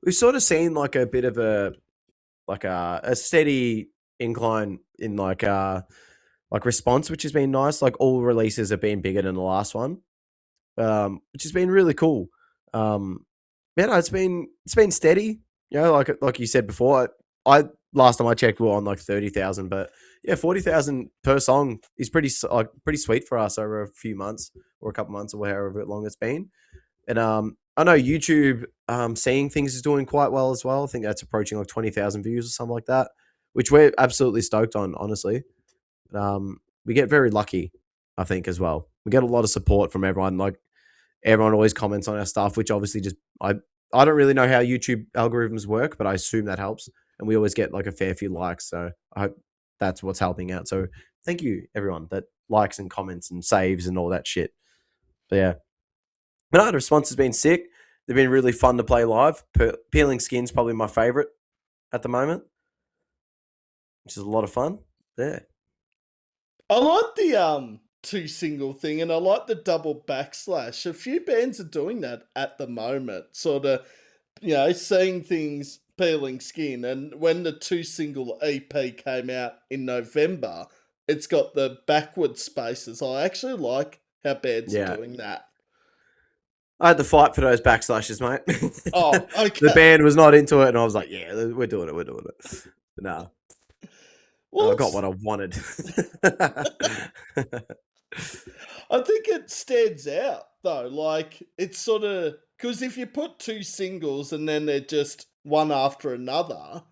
We've sort of seen like a bit of a steady incline in like response, which has been nice. Like all releases have been bigger than the last one, which has been really cool. Yeah, no, it's been steady. You know, like you said before, I last time I checked we were on like 30,000, but yeah, 40,000 per song is pretty sweet for us over a few months or a couple months or however long it's been. And I know YouTube seeing things is doing quite well as well. I think that's approaching like 20,000 views or something like that, which we're absolutely stoked on, honestly. We get very lucky, I think, as well. We get a lot of support from everyone. Like everyone always comments on our stuff, which obviously just I don't really know how YouTube algorithms work, but I assume that helps. And we always get like a fair few likes. So I hope that's what's helping out. So thank you everyone that likes and comments and saves and all that shit. But yeah. But no, the response has been sick. They've been really fun to play live. Peeling Skin's probably my favorite at the moment, which is a lot of fun. Yeah. I like the two single thing, and I like the double backslash. A few bands are doing that at the moment, sort of, seeing things peeling skin. And when the two single EP came out in November, it's got the backward spaces. I actually like how bands are Yeah. doing that. I had to fight for those backslashes, mate. Oh, The okay. band was not into it, and I was like, "Yeah, we're doing it. We're doing it." Nah, Well, I got what I wanted. I think it stands out though. Like it's sort of because if you put two singles and then they're just one after another,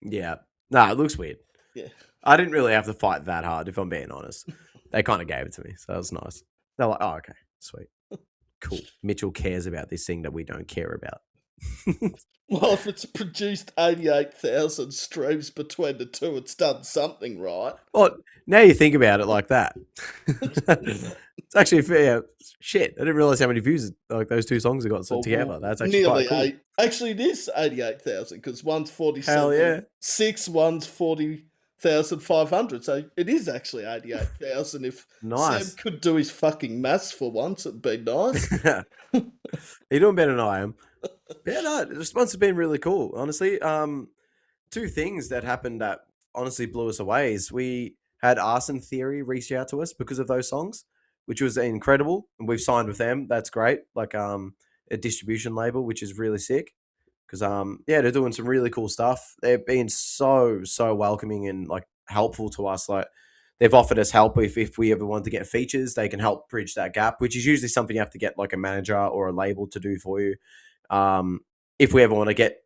Yeah, nah, it looks weird. yeah, I didn't really have to fight that hard, if I'm being honest. They kind of gave it to me, so that was nice. They're like, "Oh, okay, sweet, cool." Mitchell cares about this thing that we don't care about. well, if it's produced 88,000 streams between the two, it's done something right. Well, now you think about it like that, it's actually fair. Yeah, shit, I didn't realize how many views like those two songs have got together. That's actually quite Nearly cool. eight. Actually, it is 88,000 because one's Hell yeah, 47,600, one's 40,500. So it is actually 88,000. If Sam nice. could do his fucking maths for once, it'd be nice. You're doing better than I am. Yeah, no, the response has been really cool. Honestly, two things that happened that honestly blew us away is we had Arson Theory reach out to us because of those songs, which was incredible, and we've signed with them. That's great, like a distribution label, which is really sick. Because yeah, they're doing some really cool stuff. They've been so welcoming and like helpful to us. Like they've offered us help if we ever want to get features, they can help bridge that gap, which is usually something you have to get like a manager or a label to do for you. Um, if we ever want to get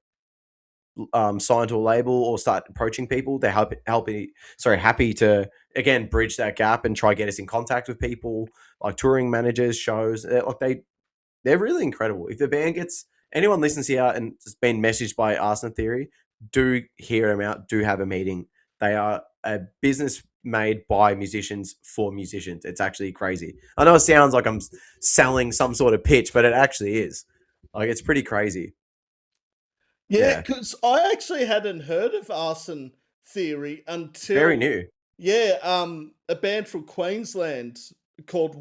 signed to a label or start approaching people, they're happy to again bridge that gap and try get us in contact with people like touring managers, shows. They're really incredible. If the band gets anyone listens here and has been messaged by Arsenal Theory, do hear them out. Do have a meeting. They are a business made by musicians for musicians. It's actually crazy. I know it sounds like I'm selling some sort of pitch, but it actually is. Like it's pretty crazy. Yeah, Yeah, because I actually hadn't heard of Arson Theory very until, new. yeah, a band from Queensland called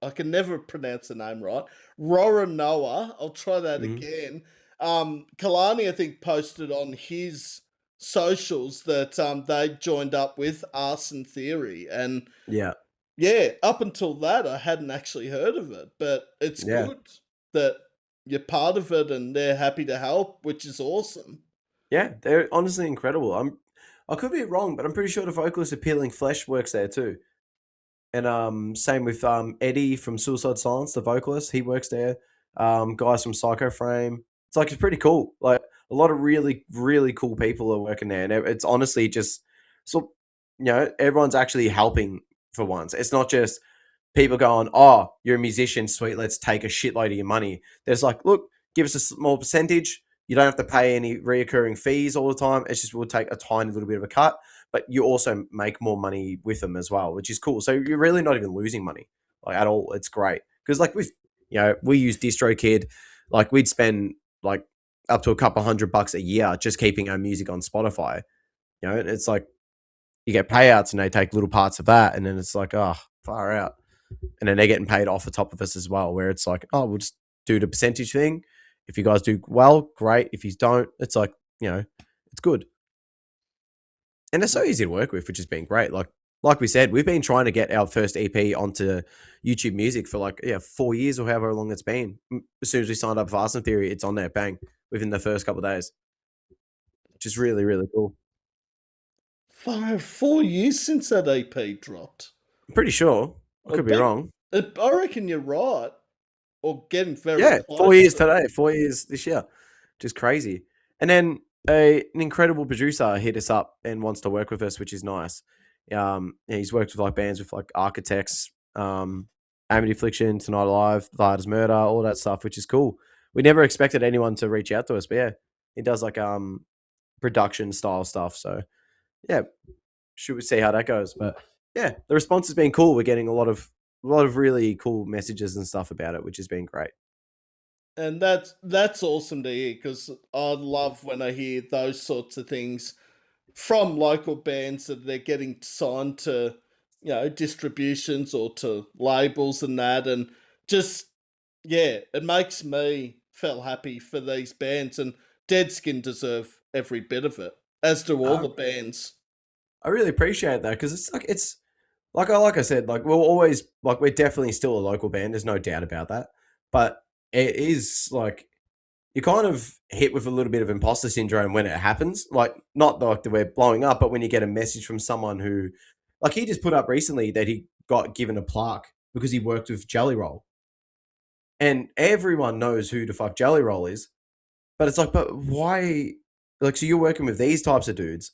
I can never pronounce the name right. Roranoa. I'll try that Mhm. again. Kalani, I think, posted on his socials that they joined up with Arson Theory, and Yeah, yeah, up until that, I hadn't actually heard of it, but it's yeah, good that you're part of it and they're happy to help, which is awesome. yeah. They're honestly incredible. I could be wrong, but I'm pretty sure the vocalist of Peeling Flesh works there too. And same with Eddie from Suicide Silence, the vocalist. He works there. Guys from Psycho Frame. It's pretty cool. Like a lot of really cool people are working there, and it's honestly just so everyone's actually helping for once. It's not just people going, "Oh, you're a musician, sweet. Let's take a shitload of your money." There's like, look, give us a small percentage. You don't have to pay any reoccurring fees all the time. It's just we'll take a tiny little bit of a cut, but you also make more money with them as well, which is cool. So you're really not even losing money like at all. It's great because like with we use DistroKid, like we'd spend like up to a couple $100 a year just keeping our music on Spotify. It's like you get payouts and they take little parts of that, and then it's like, oh, far out. And then they're getting paid off the top of us as well, where it's like, oh, we'll just do the percentage thing. If you guys do well, great. If you don't, it's like, it's good. And they're so easy to work with, which has been great. Like we said, we've been trying to get our first EP onto YouTube Music for 4 years or however long it's been. As soon as we signed up for Arsenal Theory, it's on there, bang, within the first couple of days, which is really, really cool. 4 years since that EP dropped. I'm pretty sure. I I could be bet, wrong. I reckon you're right, or getting very Yeah, four close years to it. today, 4 years this year. Just crazy. And then an incredible producer hit us up and wants to work with us, which is nice. He's worked with like bands with like Architects, Amity Affliction, Tonight Alive, The Hardest Murder, all that stuff, which is cool. We never expected anyone to reach out to us, but yeah, he does like production style stuff. So yeah, should we see how that goes? But yeah, the response has been cool. We're getting a lot of really cool messages and stuff about it, which has been great. And that's awesome to hear because I love when I hear those sorts of things from local bands that they're getting signed to, distributions or to labels and that, and just yeah, it makes me feel happy for these bands, and Deadskin deserve every bit of it, as do all the Uh, bands. I really appreciate that because it's like I said, like we're always like we're definitely still a local band. There's no doubt about that. But it is like you kind of hit with a little bit of imposter syndrome when it happens. Like, not like that we're blowing up, but when you get a message from someone who, like, he just put up recently that he got given a plaque because he worked with Jelly Roll. And everyone knows who the fuck Jelly Roll is. But it's like, but why? Like, so you're working with these types of dudes.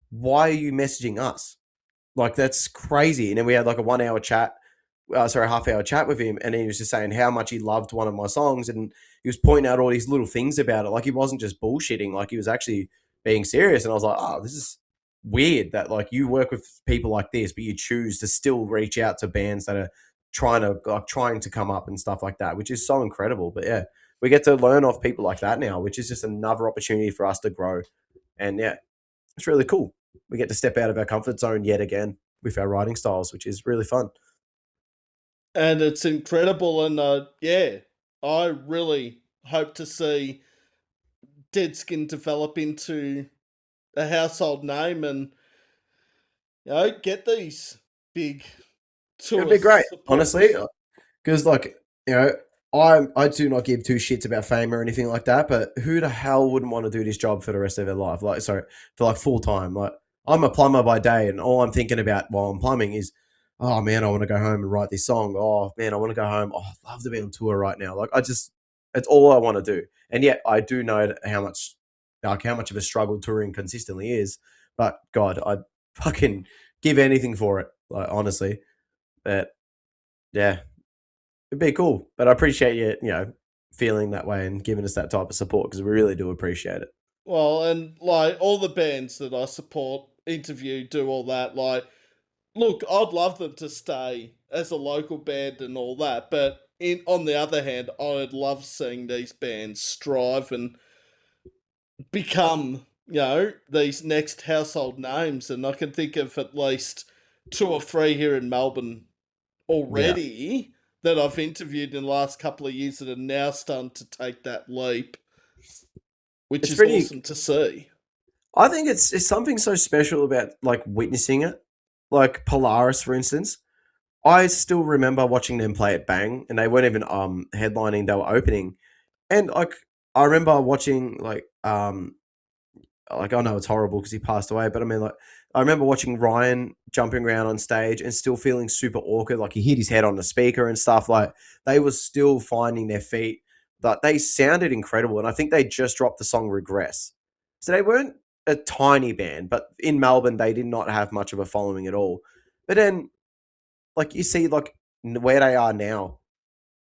Why are you messaging us? Like, that's crazy. And then we had like a 1 hour chat, sorry, a half-hour chat with him. And he was just saying how much he loved one of my songs. And he was pointing out all these little things about it. Like, he wasn't just bullshitting, like, he was actually being serious. And I was like, oh, this is weird that, like, you work with people like this, but you choose to still reach out to bands that are trying to come up and stuff like that, which is so incredible. But yeah, we get to learn off people like that now, which is just another opportunity for us to grow. And yeah, it's really cool. We get to step out of our comfort zone yet again with our writing styles, which is really fun. And it's incredible. And yeah, I really hope to see Deadskin develop into a household name and, get these big It would tour be great, honestly, supports. because like you know, I do not give two shits about fame or anything like that. But who the hell wouldn't want to do this job for the rest of their life? Like, sorry, for like full time. Like, I'm a plumber by day, and all I'm thinking about while I'm plumbing is, oh man, I want to go home and write this song. Oh man, I want to go home. Oh, I'd love to be on tour right now. Like, it's all I want to do. And yet, I do know how much of a struggle touring consistently is. But God, I'd fucking give anything for it. Like, honestly, but yeah, it'd be cool. But I appreciate you feeling that way and giving us that type of support because we really do appreciate it. Well, and like all the bands that I support, interview, do all that. Like, look, I'd love them to stay as a local band and all that, but on the other hand, I'd love seeing these bands strive and become, these next household names. And I can think of at least two or three here in Melbourne Yeah, already that I've interviewed in the last couple of years that are now starting to take that leap, which it's is pretty. awesome to see. I think it's something so special about like witnessing it. Like Polaris, for instance, I still remember watching them play at Bang, and they weren't even headlining; they were opening. And like I remember watching like I know it's horrible because he passed away, but I mean, like, I remember watching Ryan jumping around on stage and still feeling super awkward. Like, he hit his head on the speaker and stuff. Like, they were still finding their feet, but they sounded incredible. And I think they just dropped the song Regress. So they weren't a tiny band, but in Melbourne, they did not have much of a following at all. But then, like, you see, like, where they are now,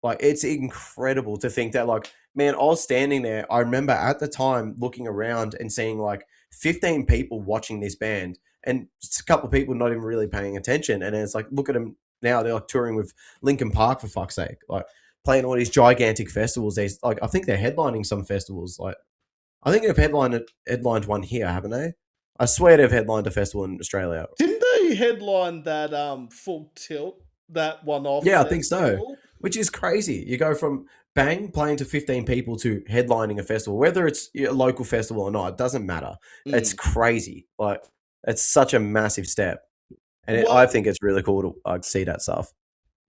like, it's incredible to think that, like, man, I was standing there. I remember at the time looking around and seeing like 15 people watching this band and just a couple of people not even really paying attention. And it's like, look at them now. They're like touring with Linkin Park, for fuck's sake. Like, playing all these gigantic festivals. Like, I think they're headlining some festivals. Like, I think they've headlined one here, haven't they? I swear they've headlined a festival in Australia. Didn't they headline that Full Tilt, that one off Yeah, I think so. festival? Which is crazy. You go from Bang playing to 15 people to headlining a festival, whether it's a local festival or not, it doesn't matter. It's Mm. crazy. Like, it's such a massive step. And I Well, think it's really cool to see that stuff.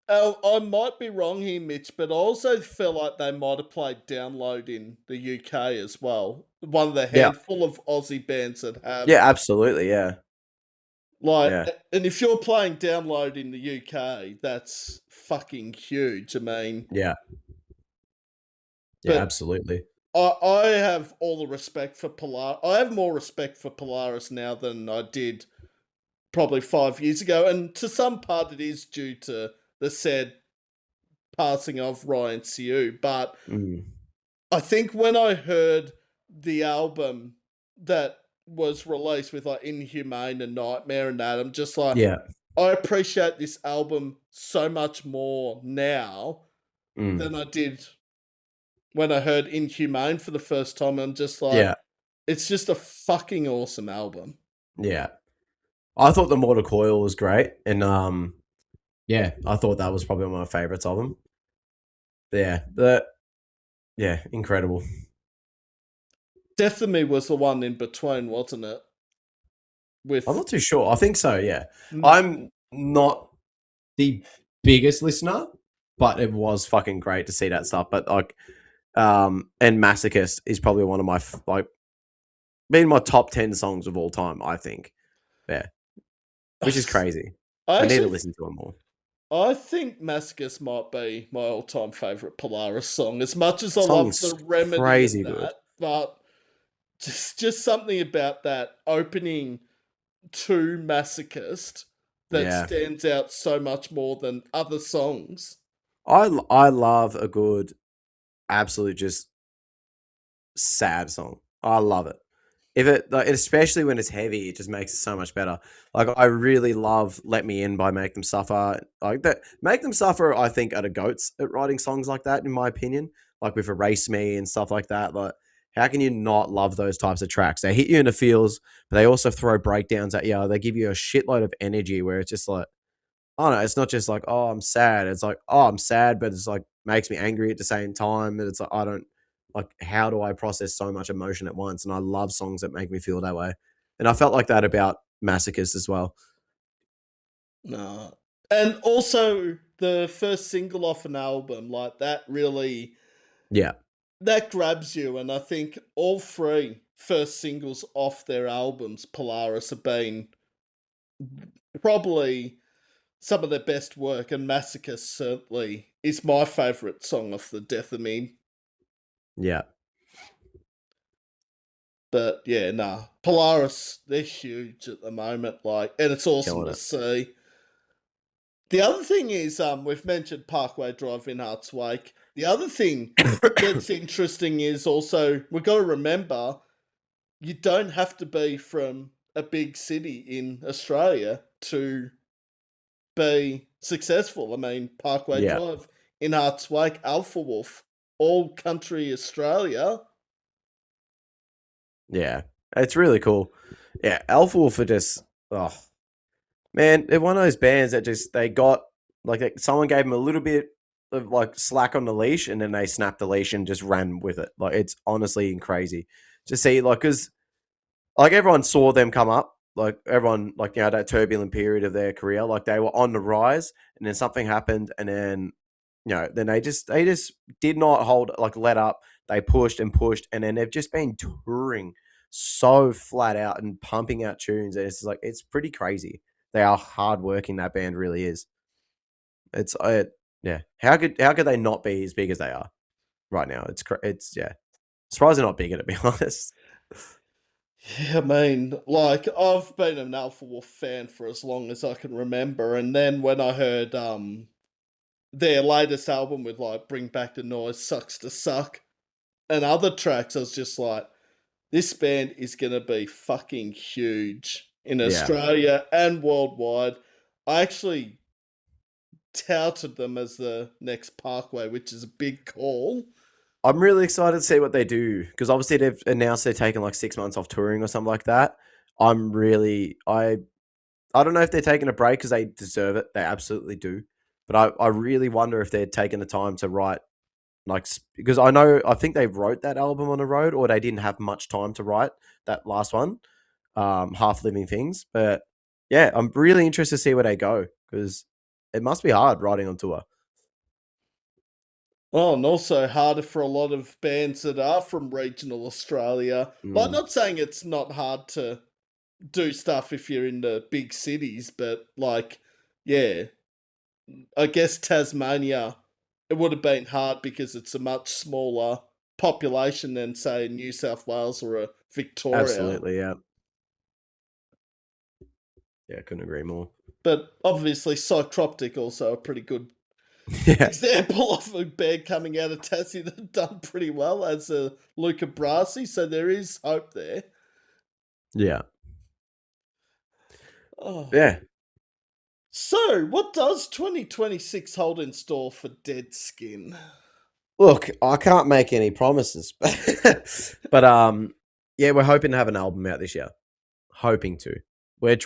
I might be wrong here, Mitch, but I also feel like they might have played Download in the UK as well. One of the Yeah. handful of Aussie bands that have. Yeah, absolutely. Yeah. Like, Yeah. and if you're playing Download in the UK, that's fucking huge. I mean, Yeah. Yeah, but absolutely. I have all the respect for Polaris. I have more respect for Polaris now than I did probably 5 years ago, and to some part it is due to the said passing of Ryan Siu. But Mm. I think when I heard the album that was released with like Inhumane and Nightmare and that, I'm just like, Yeah. I appreciate this album so much more now Mm. than I did when I heard Inhumane for the first time. I'm just like, Yeah. it's just a fucking awesome album. Yeah. I thought the Mortal Coil was great. And yeah, I thought that was probably one of my favorites of them. Yeah. Yeah, incredible. Death of Me was the one in between, wasn't it? I'm With not too sure. I think so, yeah. mm, I'm not the biggest listener, but it was fucking great to see that stuff. But like, and Masochist is probably one of my like been my top 10 songs of all time. I think, yeah, which is crazy. I I need to actually, listen to it more. I think Masochist might be my all-time favorite Polaris song. As much as I love Song's the remedy and crazy good. that, but just something about that opening to Masochist that Yeah, stands out so much more than other songs. I love a good absolute just sad song. I love it. If it like, especially when it's heavy, it just makes it so much better. Like I really love "Let Me In" by Make Them Suffer. Like that, Make Them Suffer. I think are the goats at writing songs like that, in my opinion. Like with "Erase Me" and stuff like that. Like, how can you not love those types of tracks? They hit you in the feels, but they also throw breakdowns at you. They give you a shitload of energy. Where it's just like, oh no, it's not just like, oh, I'm sad. It's like, oh, I'm sad, but it's like makes me angry at the same time. And it's like, I don't like, how do I process so much emotion at once? And I love songs that make me feel that way. And I felt like that about Masochist as well. No. And also the first single off an album, like that really Yeah. that grabs you, and I think all three first singles off their albums, Polaris, have been probably some of their best work, and Masochist certainly is my favourite song off the Death of Me. Yeah. But yeah, nah. Polaris, they're huge at the moment, like, and it's awesome Killing to it. see. The other thing is, we've mentioned Parkway Drive in Arts Wake. The other thing that's interesting is also we've got to remember you don't have to be from a big city in Australia to be successful. I mean, Parkway Yeah. Drive in Arts Wake, Alpha Wolf, all country Australia. Yeah. It's really cool. Yeah. Alpha Wolf are just, oh, man, they're one of those bands that just, they got, like, someone gave them a little bit of, like, slack on the leash and then they snapped the leash and just ran with it. Like, it's honestly crazy to see, like, because like everyone saw them come up, like everyone, like that turbulent period of their career, like they were on the rise, and then something happened, and then then they just did not hold like let up. They pushed and pushed, and then they've just been touring so flat out and pumping out tunes, and it's like it's pretty crazy. They are hard working. That band really is. It's yeah. How could they not be as big as they are right now? It's yeah. Surprised they're not bigger, to be honest. Yeah, I mean, like I've been an Alpha Wolf fan for as long as I can remember, and then when I heard their latest album with like Bring Back the Noise, Sucks to Suck, and other tracks, I was just like, this band is gonna be fucking huge in Yeah. Australia and worldwide. I actually touted them as the next Parkway, which is a big call. I'm really excited to see what they do because obviously they've announced they're taking like 6 months off touring or something like that. I don't know if they're taking a break because they deserve it. They absolutely do. But I really wonder if they're taking the time to write because I think they wrote that album on the road or they didn't have much time to write that last one, Half Living Things. But yeah, I'm really interested to see where they go because it must be hard writing on tour. Oh, and also harder for a lot of bands that are from regional Australia. Like, Mm, not saying it's not hard to do stuff if you're in the big cities, but like, yeah, I guess Tasmania, it would have been hard because it's a much smaller population than, say, New South Wales or a Victoria. absolutely, yeah. Yeah, couldn't agree more. But obviously, Psychroptic also a pretty good Yeah. example of a band coming out of Tassie that done pretty well as a Luca Brasi, so there is hope there. Yeah. Oh. Yeah. So, what does 2026 hold in store for Deadskin? Look, I can't make any promises, but yeah, we're hoping to have an album out this year. Hoping to. We're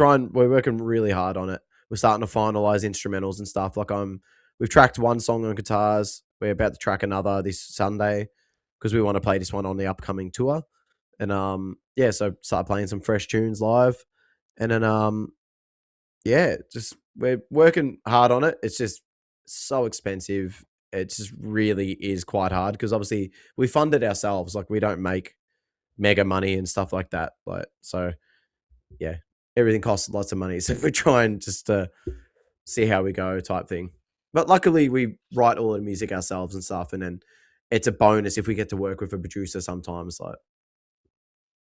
working really hard on it. We're starting to finalize instrumentals and stuff. We've tracked one song on guitars. We're about to track another this Sunday because we want to play this one on the upcoming tour. And yeah, so start playing some fresh tunes live. And then yeah, just we're working hard on it. It's just so expensive. It just really is quite hard because obviously we fund it ourselves. Like we don't make mega money and stuff like that. Like so, yeah, everything costs lots of money. So we try and just see how we go type thing. But luckily, we write all the music ourselves and stuff, and then it's a bonus if we get to work with a producer sometimes. Like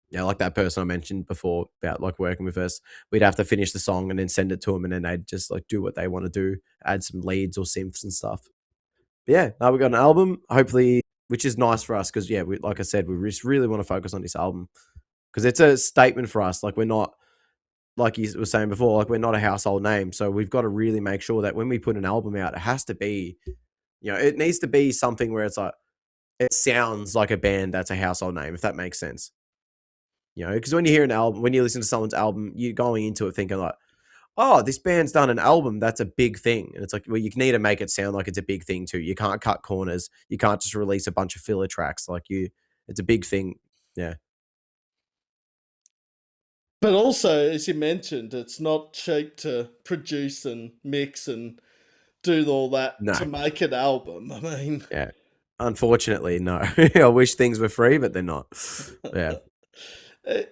yeah, like that person I mentioned before about like working with us, we'd have to finish the song and then send it to them, and then they'd just like do what they want to do, add some leads or synths and stuff. But yeah, now we got an album, hopefully, which is nice for us because yeah, we, like I said, we just really want to focus on this album because it's a statement for us. Like we're not, like you were saying before, like we're not a household name, so we've got to really make sure that when we put an album out, it has to be, it needs to be something where it's like it sounds like a band that's a household name, if that makes sense. Because when you hear an album, when you listen to someone's album, you're going into it thinking like, oh, this band's done an album. That's a big thing. And it's like, well, you need to make it sound like it's a big thing too. You can't cut corners. You can't just release a bunch of filler tracks. It's a big thing. Yeah. But also, as you mentioned, it's not cheap to produce and mix and do all that No. to make an album. I mean, Yeah. Unfortunately, no. I wish things were free, but they're not. Yeah.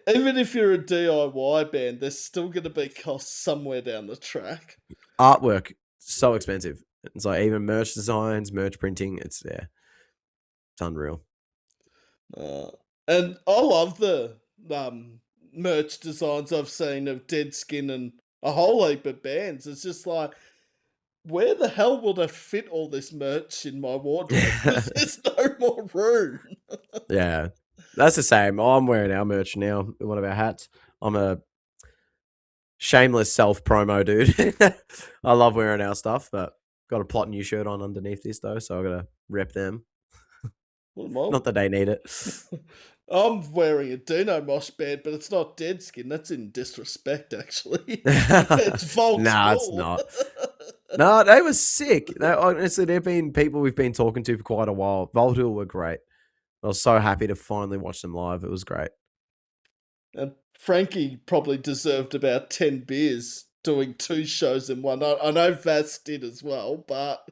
Even if you're a DIY band, there's still going to be costs somewhere down the track. Artwork, so expensive. It's like even merch designs, merch printing. It's unreal. And I love the merch designs I've seen of Deadskin and a whole heap of bands. It's just like, where the hell will I fit all this merch in my wardrobe? Because there's no more room. Yeah. That's the same. I'm wearing our merch now, one of our hats. I'm a shameless self promo dude. I love wearing our stuff, but got a plot new shirt on underneath this though, so I gotta rep them. Not that they need it. I'm wearing a Dino Mosh band, but it's not Deadskin. That's in disrespect, actually. It's Volk's Nah, it's wool. not. No, they were sick. Honestly, they've been people we've been talking to for quite a while. Voltool were great. I was so happy to finally watch them live. It was great. And Frankie probably deserved about 10 beers doing 2 shows in one. I know Vass did as well, but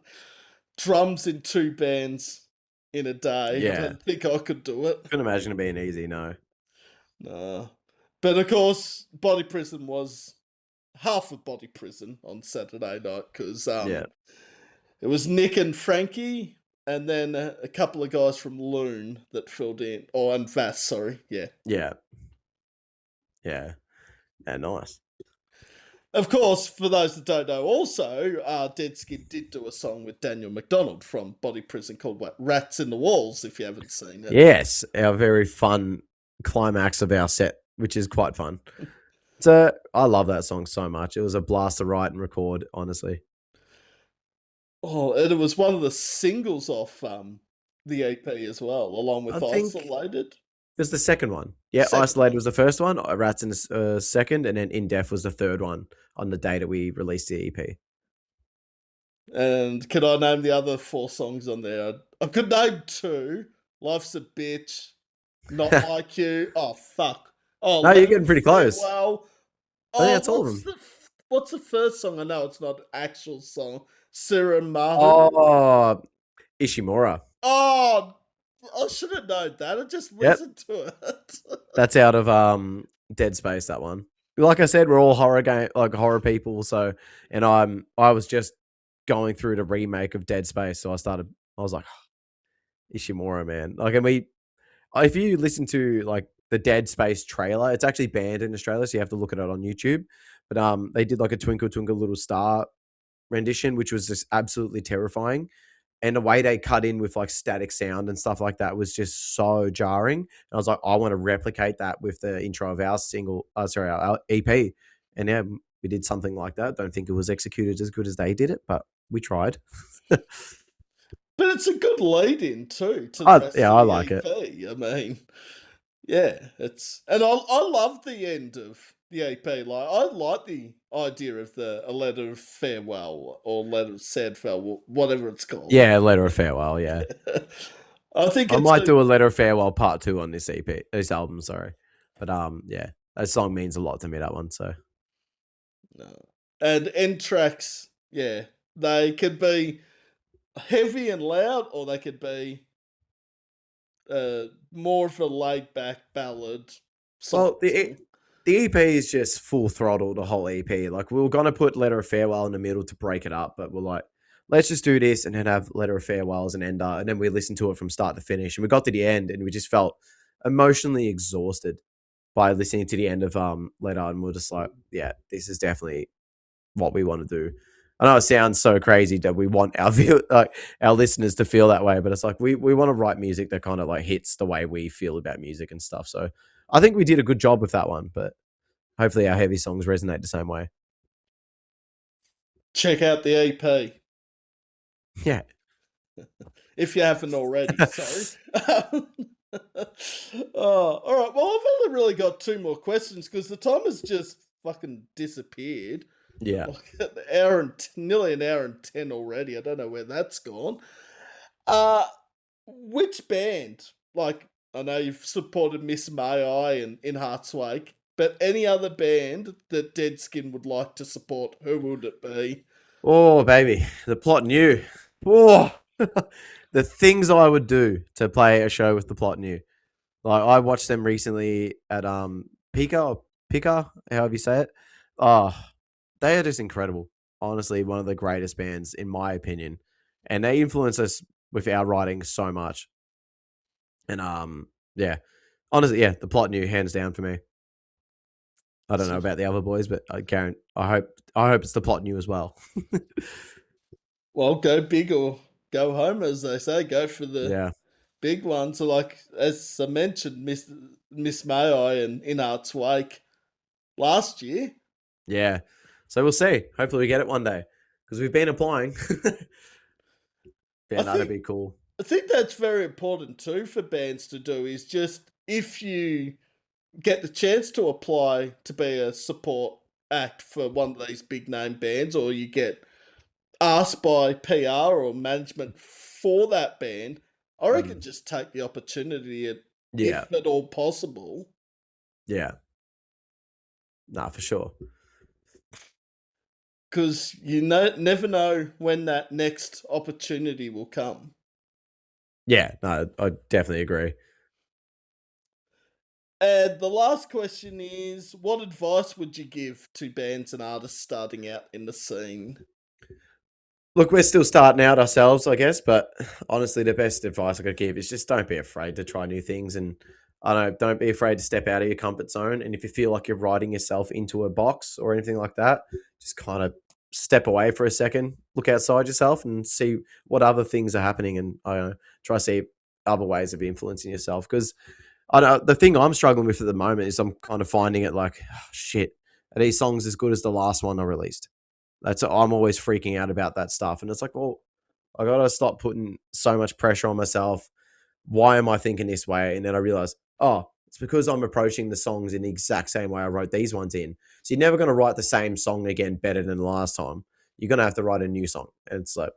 drums in 2 bands in a day, I Yeah. don't think I could do it. Couldn't imagine it being easy, no. No. But of course, Body Prison was half of Body Prison on Saturday night because Yeah. it was Nick and Frankie, and then a couple of guys from Loon that filled in. Oh, and Vass, sorry. Yeah. Yeah. Yeah. Yeah, nice. Of course, for those that don't know, also, Deadskin did do a song with Daniel McDonald from Body Prison called Rats in the Walls, if you haven't seen it. Yes, our very fun climax of our set, which is quite fun. So I love that song so much. It was a blast to write and record, honestly. Oh, and it was one of the singles off the EP as well, along with I think Isolated. it was the second one. Yeah, Second Isolated one. was the first one, Rats in the second, and then In Depth was the third one on the day that we released the EP. And can I name the other 4 songs on there? I could name 2. Life's a Bitch, Not Like You. Oh, fuck. Oh, No, you're getting pretty close. Well, I think that's all of them. What's the first song? I know it's not an actual song. Sarah Mahu. Oh, Ishimura. Oh, I should have known that. I just listened to it. That's out of Dead Space, that one. Like I said, we're all horror people, so and I was just going through the remake of Dead Space, so I was like, Ishimura, man. Like, and if you listen to like the Dead Space trailer, it's actually banned in Australia, so you have to look at it on YouTube. But they did like a Twinkle Twinkle Little Star rendition, which was just absolutely terrifying. And the way they cut in with like static sound and stuff like that was just so jarring. And I was like, I want to replicate that with the intro of our EP. And yeah, we did something like that. Don't think it was executed as good as they did it, but we tried. But it's a good lead in too to the rest of the I like EP. it. I mean, yeah, and I love the end of the EP. Like, I like the idea of a letter of farewell or letter of sad farewell, whatever it's called. Yeah, letter of farewell. Yeah, I think I might do a letter of farewell part 2 on this this album. Sorry, but yeah, that song means a lot to me. That one, so no. And end tracks, yeah, They could be heavy and loud, or they could be more of a laid back ballad, Well, soft song. the EP is just full throttle, the whole EP. Like, we were going to put Letter of Farewell in the middle to break it up, but we're like, let's just do this and then have Letter of Farewell as an ender. And then we listened to it from start to finish. And we got to the end and we just felt emotionally exhausted by listening to the end of Letter. And we're just like, yeah, this is definitely what we want to do. I know it sounds so crazy that we want our like our listeners to feel that way, but it's like we want to write music that kind of like hits the way we feel about music and stuff. So I think we did a good job with that one, but hopefully our heavy songs resonate the same way. Check out the EP Yeah. if you haven't already. Sorry. Oh, all right. Well, I've only really got two more questions because the time has just fucking disappeared. Yeah. Like an hour and nearly an hour and 10 already. I don't know where that's gone. Which band? Like, I know you've supported Miss May I and In Heart's Wake, but any other band that Deadskin would like to support, who would it be? Oh, baby. The plot new. Oh, the things I would do to play a show with the plot new. Like, I watched them recently at Pika or Pika, however you say it. Oh, they are just incredible. Honestly, one of the greatest bands in my opinion, and they influence us with our writing so much. And yeah, honestly, yeah, the plot new hands down for me. I don't know about the other boys, but I hope it's the plot new as well. Well, go big or go home, as they say. Go for the Yeah, big ones. So, like as I mentioned, Miss May I and In Art's Wake last year. yeah. So we'll see. Hopefully, we get it one day because we've been applying. I Yeah, that'd think be cool. I think that's very important too for bands to do. Is just if you get the chance to apply to be a support act for one of these big name bands, or you get asked by PR or management for that band, I reckon Mm. just take the opportunity, Yeah, if at all possible, yeah. Nah, for sure. because never know when that next opportunity will come. Yeah, no, I definitely agree. And the last question is, what advice would you give to bands and artists starting out in the scene? Look, we're still starting out ourselves, I guess, but honestly, the best advice I could give is just don't be afraid to try new things, and I don't know, don't be afraid to step out of your comfort zone. And if you feel like you're writing yourself into a box or anything like that, just kind of step away for a second, look outside yourself, and see what other things are happening, and I don't know, try to see other ways of influencing yourself. Because I know the thing I'm struggling with at the moment is I'm kind of finding it like, oh, shit, are these songs as good as the last one I released? I'm always freaking out about that stuff, and it's like, well, I gotta stop putting so much pressure on myself. Why am I thinking this way? And then I realize, oh, it's because I'm approaching the songs in the exact same way I wrote these ones in. So you're never gonna write the same song again better than the last time. You're gonna have to write a new song, and it's like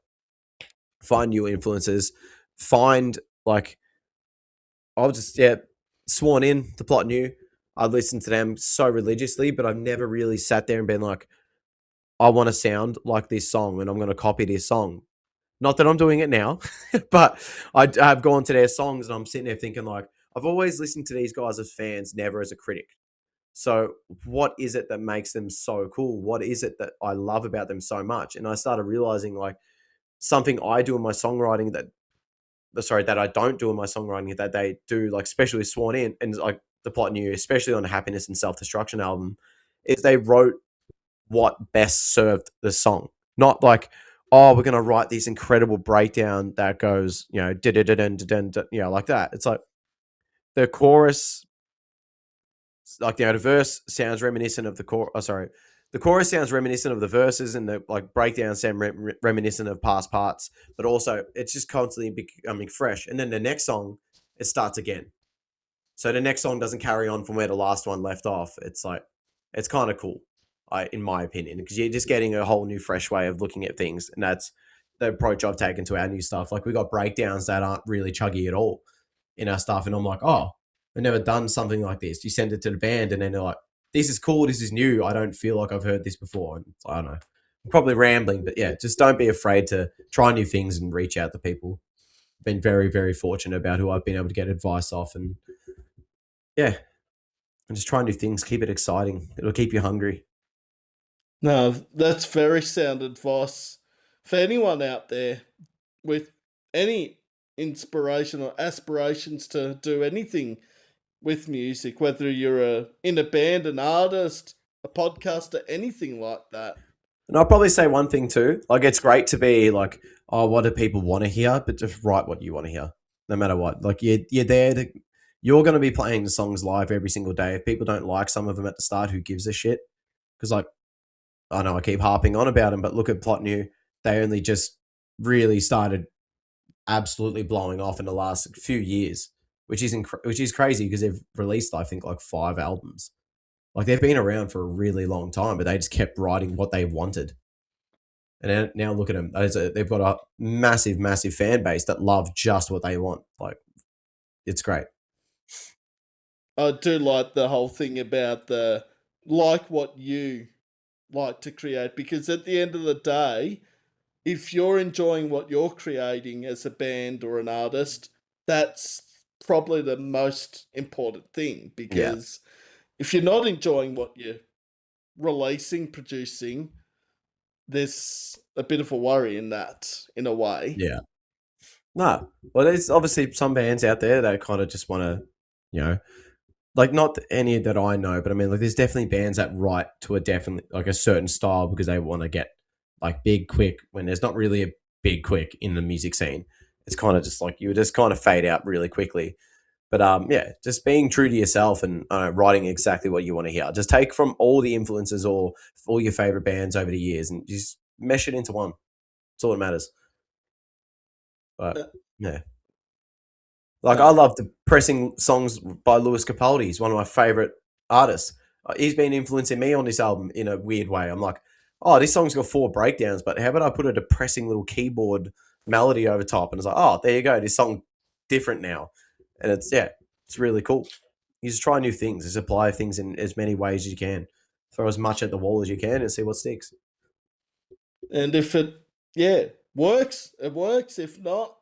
find new influences, find like I've just sworn in the plot new. I listened to them so religiously, but I've never really sat there and been like, I want to sound like this song and I'm going to copy this song. Not that I'm doing it now, but have gone to their songs and I'm sitting there thinking like, I've always listened to these guys as fans, never as a critic. So what is it that makes them so cool? What is it that I love about them so much? And I started realizing like something I do in my songwriting that I don't do in my songwriting that they do, like especially Sworn In and like the plot new, especially on the Happiness and Self Destruction album, is they wrote what best served the song. Not like, oh, we're gonna write this incredible breakdown that goes, like that. It's like the chorus, like the verse sounds reminiscent of the core. Oh, sorry, the chorus sounds reminiscent of the verses, and the like breakdown sound reminiscent of past parts. But also, it's just constantly becoming fresh. And then the next song, it starts again. So the next song doesn't carry on from where the last one left off. It's like it's kind of cool, in my opinion, because you're just getting a whole new, fresh way of looking at things, and that's the approach I've taken to our new stuff. Like we got breakdowns that aren't really chuggy at all in our stuff, and I'm like, oh, I've never done something like this. You send it to the band, and then they're like, this is cool, this is new. I don't feel like I've heard this before. And I don't know. probably rambling, but yeah, just don't be afraid to try new things and reach out to people. Been very, very fortunate about who I've been able to get advice off, and yeah, and just try new things. Keep it exciting. It'll keep you hungry. No, that's very sound advice for anyone out there with any inspiration or aspirations to do anything with music, whether you're in a band, an artist, a podcaster, anything like that. And I'll probably say one thing too. Like, it's great to be like, oh, what do people want to hear? But just write what you want to hear, no matter what. Like, you're there to, you're going to be playing the songs live every single day. If people don't like some of them at the start, who gives a shit? Because, like, I know I keep harping on about them, but look at Plot New. They only just really started absolutely blowing off in the last few years, which is crazy because they've released, I think, like 5 albums. Like, they've been around for a really long time, but they just kept writing what they wanted. And now look at them. They've got a massive, massive fan base that love just what they want. Like, it's great. I do like the whole thing about the like what you like to create, because at the end of the day, if you're enjoying what you're creating as a band or an artist, that's probably the most important thing. Yeah. Because if you're not enjoying what you're releasing, producing, there's a bit of a worry in that, in a way. Yeah. No. Well, there's obviously some bands out there that kind of just want to, you know, like, not any that I know, but I mean, like, there's definitely bands that write to a definitely like a certain style because they want to get like big quick when there's not really a big quick in the music scene. It's kind of just like you just kind of fade out really quickly. But yeah, just being true to yourself and writing exactly what you want to hear. Just take from all the influences or all your favorite bands over the years and just mesh it into one. That's all that matters. But Uh, yeah. Like, I no. love the pressing songs by Lewis Capaldi. He's one of my favorite artists. He's been influencing me on this album in a weird way. I'm like, oh, this song's got 4 breakdowns, but how about I put a depressing little keyboard melody over top? And it's like, oh, there you go. This song different now. And it's really cool. You just try new things. Just apply things in as many ways as you can. Throw as much at the wall as you can and see what sticks. And if it, yeah, works, it works. If not,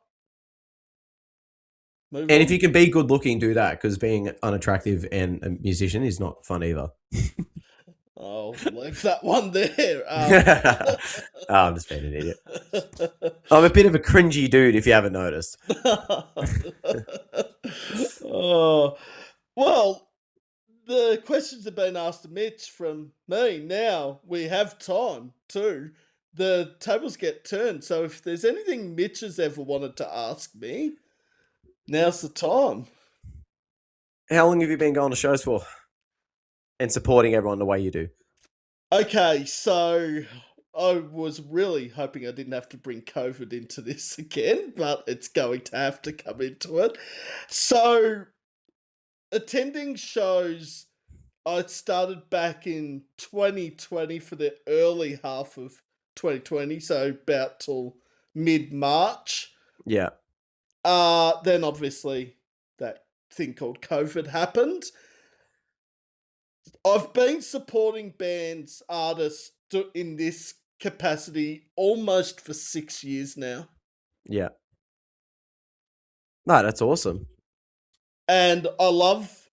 move And if on. you can be good looking, do that, because being unattractive and a musician is not fun either. I'll leave that one there. Oh, I'm just being an idiot. I'm a bit of a cringy dude, if you haven't noticed. Oh, well, the questions have been asked to Mitch from me. Now we have time too. The tables get turned. So if there's anything Mitch has ever wanted to ask me, now's the time. How long have you been going to shows for and supporting everyone the way you do? Okay, so I was really hoping I didn't have to bring COVID into this again, but it's going to have to come into it. So, attending shows, I started back in 2020 for the early half of 2020, so about till mid March. Yeah. Then obviously that thing called COVID happened. I've been supporting bands, artists in this capacity almost for 6 years now. Yeah. No, that's awesome. And I love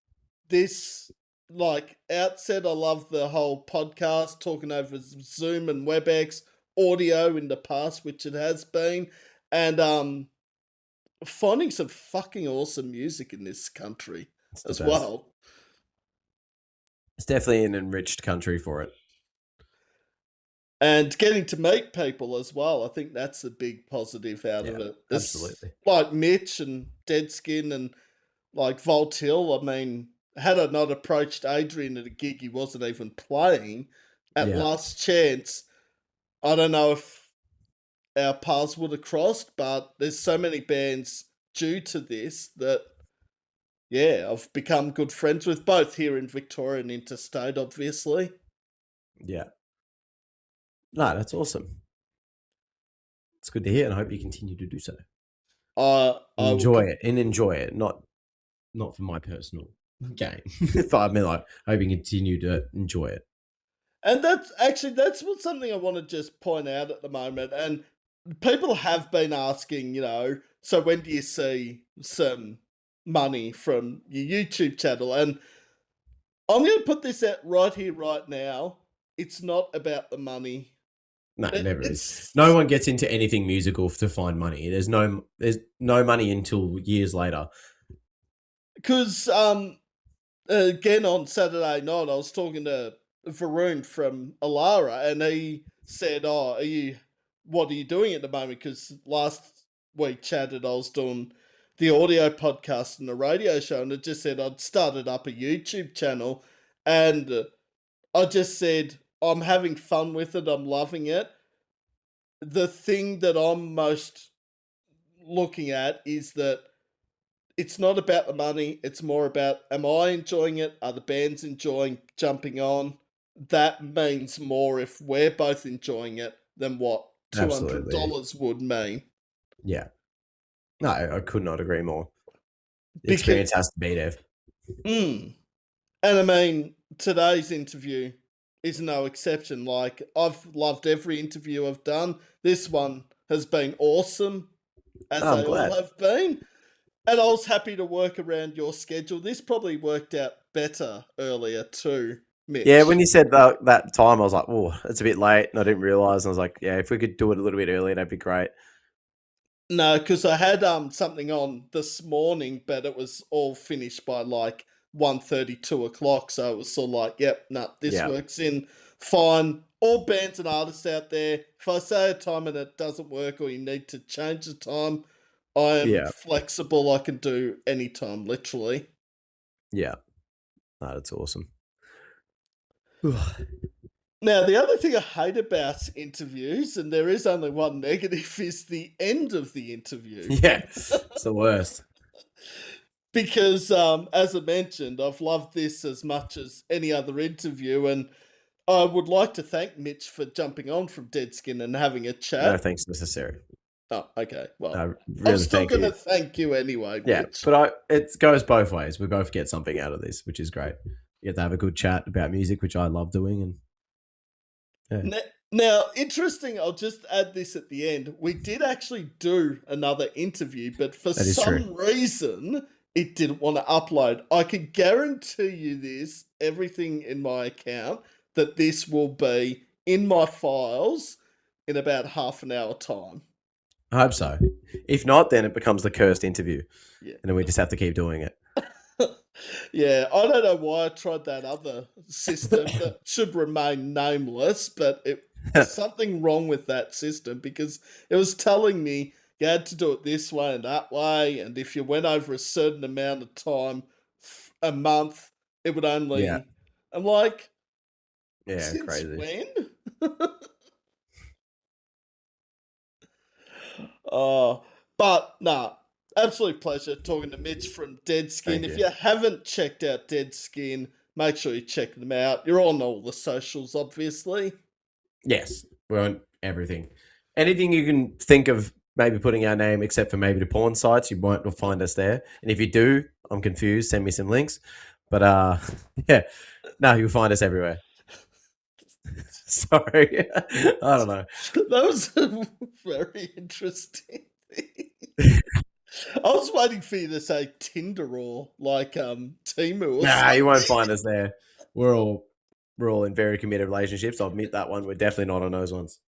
this, like, outset. I love the whole podcast, talking over Zoom and WebEx, audio in the past, which it has been. And finding some fucking awesome music in this country It's the as best. well. It's definitely an enriched country for it. And getting to meet people as well. I think that's a big positive out of Yeah, it. absolutely. Like Mitch and Deadskin and like Volt Hill. I mean, had I not approached Adrian at a gig he wasn't even playing at Yeah. Last Chance, I don't know if our paths would have crossed, but there's so many bands due to this that, yeah, I've become good friends with, both here in Victoria and interstate, obviously. Yeah. No, that's awesome. It's good to hear, and I hope you continue to do so. I Enjoy it, not for my personal gain. But I mean, like, I hope you continue to enjoy it. And that's what something I want to just point out at the moment. And people have been asking, so when do you see some money from your YouTube channel? And I'm going to put this out right here, right now. It's not about the money. No, it never is. No It's one gets into anything musical to find money. There's no money until years later. because again on Saturday night, I was talking to Varun from Alara, and he said, "Oh, what are you doing at the moment?" Because last week chatted, I was doing the audio podcast and the radio show, and it just said I'd started up a YouTube channel, and I just said I'm having fun with it. I'm loving it. The thing that I'm most looking at is that it's not about the money. It's more about, am I enjoying it? Are the bands enjoying jumping on? That means more if we're both enjoying it than what Absolutely. $200 would mean. Yeah. No, I could not agree more. The Because, experience has to be there. and I mean, today's interview is no exception. Like, I've loved every interview I've done. This one has been awesome, as Oh, I'm they all glad. have been. And I was happy to work around your schedule. This probably worked out better earlier too, Mitch. Yeah, when you said that time, I was like, oh, it's a bit late. And I didn't realize. And I was like, yeah, if we could do it a little bit earlier, that'd be great. No, because I had something on this morning, but it was all finished by like 1:30, 2 o'clock. So it was sort of like, yep, no, this Yeah. works in fine. All bands and artists out there, if I say a time and it doesn't work or you need to change the time, I am Yeah. flexible. I can do any time, literally. Yeah. No, that's awesome. Now, the other thing I hate about interviews, and there is only one negative, is the end of the interview. Yeah. It's the worst. Because, as I mentioned, I've loved this as much as any other interview, and I would like to thank Mitch for jumping on from Deadskin and having a No chat. thanks necessary. Oh, okay. Well, No, I'm really, still thank going to you. thank you anyway, Yeah, Mitch. but it goes both ways. We both get something out of this, which is great. You get to have a good chat about music, which I love doing, and yeah. Now, interesting, I'll just add this at the end. We did actually do another interview, but for That is true. some reason, it didn't want to upload. I can guarantee you this, everything in my account, that this will be in my files in about half an hour time. I hope so. If not, then it becomes the cursed interview, Yeah. and then we just have to keep doing it. Yeah, I don't know why I tried that other system that should remain nameless, but there's something wrong with that system because it was telling me you had to do it this way and that way, and if you went over a certain amount of time, a month, it would only. Yeah. I'm like, Yeah, since crazy. when? Oh, but nah, absolute pleasure talking to Mitch from Deadskin. Thank If you. you haven't checked out Deadskin, make sure you check them out. You're on all the socials, obviously. Yes, we're on everything. Anything you can think of, maybe putting our name, except for maybe the porn sites, you won't find us there. And if you do, I'm confused. Send me some links. But yeah, no, you'll find us everywhere. Sorry, I don't know. That was a very interesting thing. I was waiting for you to say Tinder or like Timu or Nah, something. you won't find us there. We're all in very committed relationships. I'll admit that one. We're definitely not on those ones.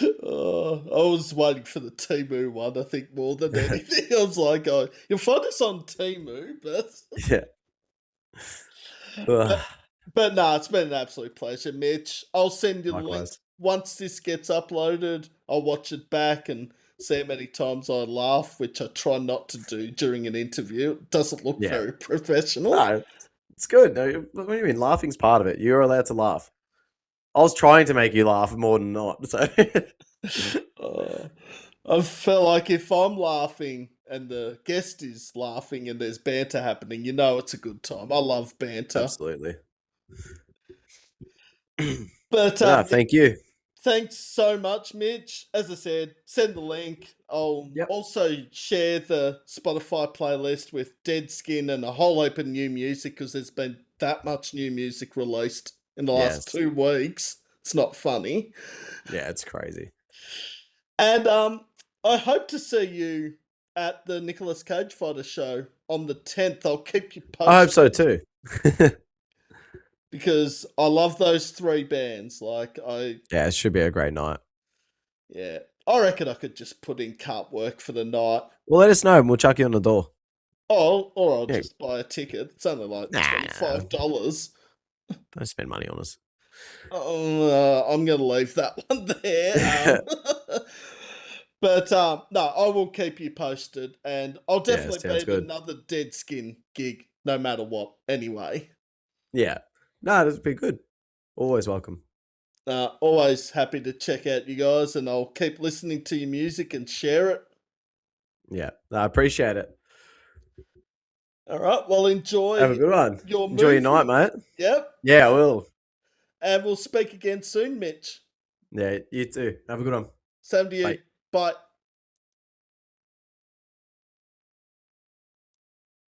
I was waiting for the Timu one, I think, more than anything. I was like, oh, you'll find us on Timu, but Yeah. Ugh, but no, it's been an absolute pleasure, Mitch. I'll send you the link likewise. once this gets uploaded. I'll watch it back and see how many times I laugh, which I try not to do during an interview. It doesn't look Yeah. very professional. No, it's good. No, what do you mean? Laughing's part of it. You're allowed to laugh. I was trying to make you laugh more than not. So I feel like if I'm laughing and the guest is laughing and there's banter happening, you know it's a good time. I love banter. absolutely. But No, thank you. thanks so much, Mitch. As I said, send the link. I'll Yep. also share the Spotify playlist with Deadskin and a whole heap of new music because there's been that much new music released. in the last 2 weeks. It's not funny. Yeah, it's crazy. And I hope to see you at the Nicolas Cage Fighter show on the 10th. I'll keep you posted. I hope so too. Because I love those 3 bands. Yeah, it should be a great night. Yeah. I reckon I could just put in can't work for the night. Well, let us know and we'll chuck you on the door. Oh, or I'll just buy a ticket. It's only like $25. Don't spend money on us. I'm going to leave that one there. But no, I will keep you posted, and I'll definitely be at another Deadskin gig, no matter what. Anyway, yeah, no, that'd be good. Always welcome. Always happy to check out you guys, and I'll keep listening to your music and share it. Yeah, I appreciate it. All right, well, enjoy. Have a good one. Enjoy your night, mate. Yep. Yeah, I will. And we'll speak again soon, Mitch. Yeah, you too. Have a good one. Same to you. Bye.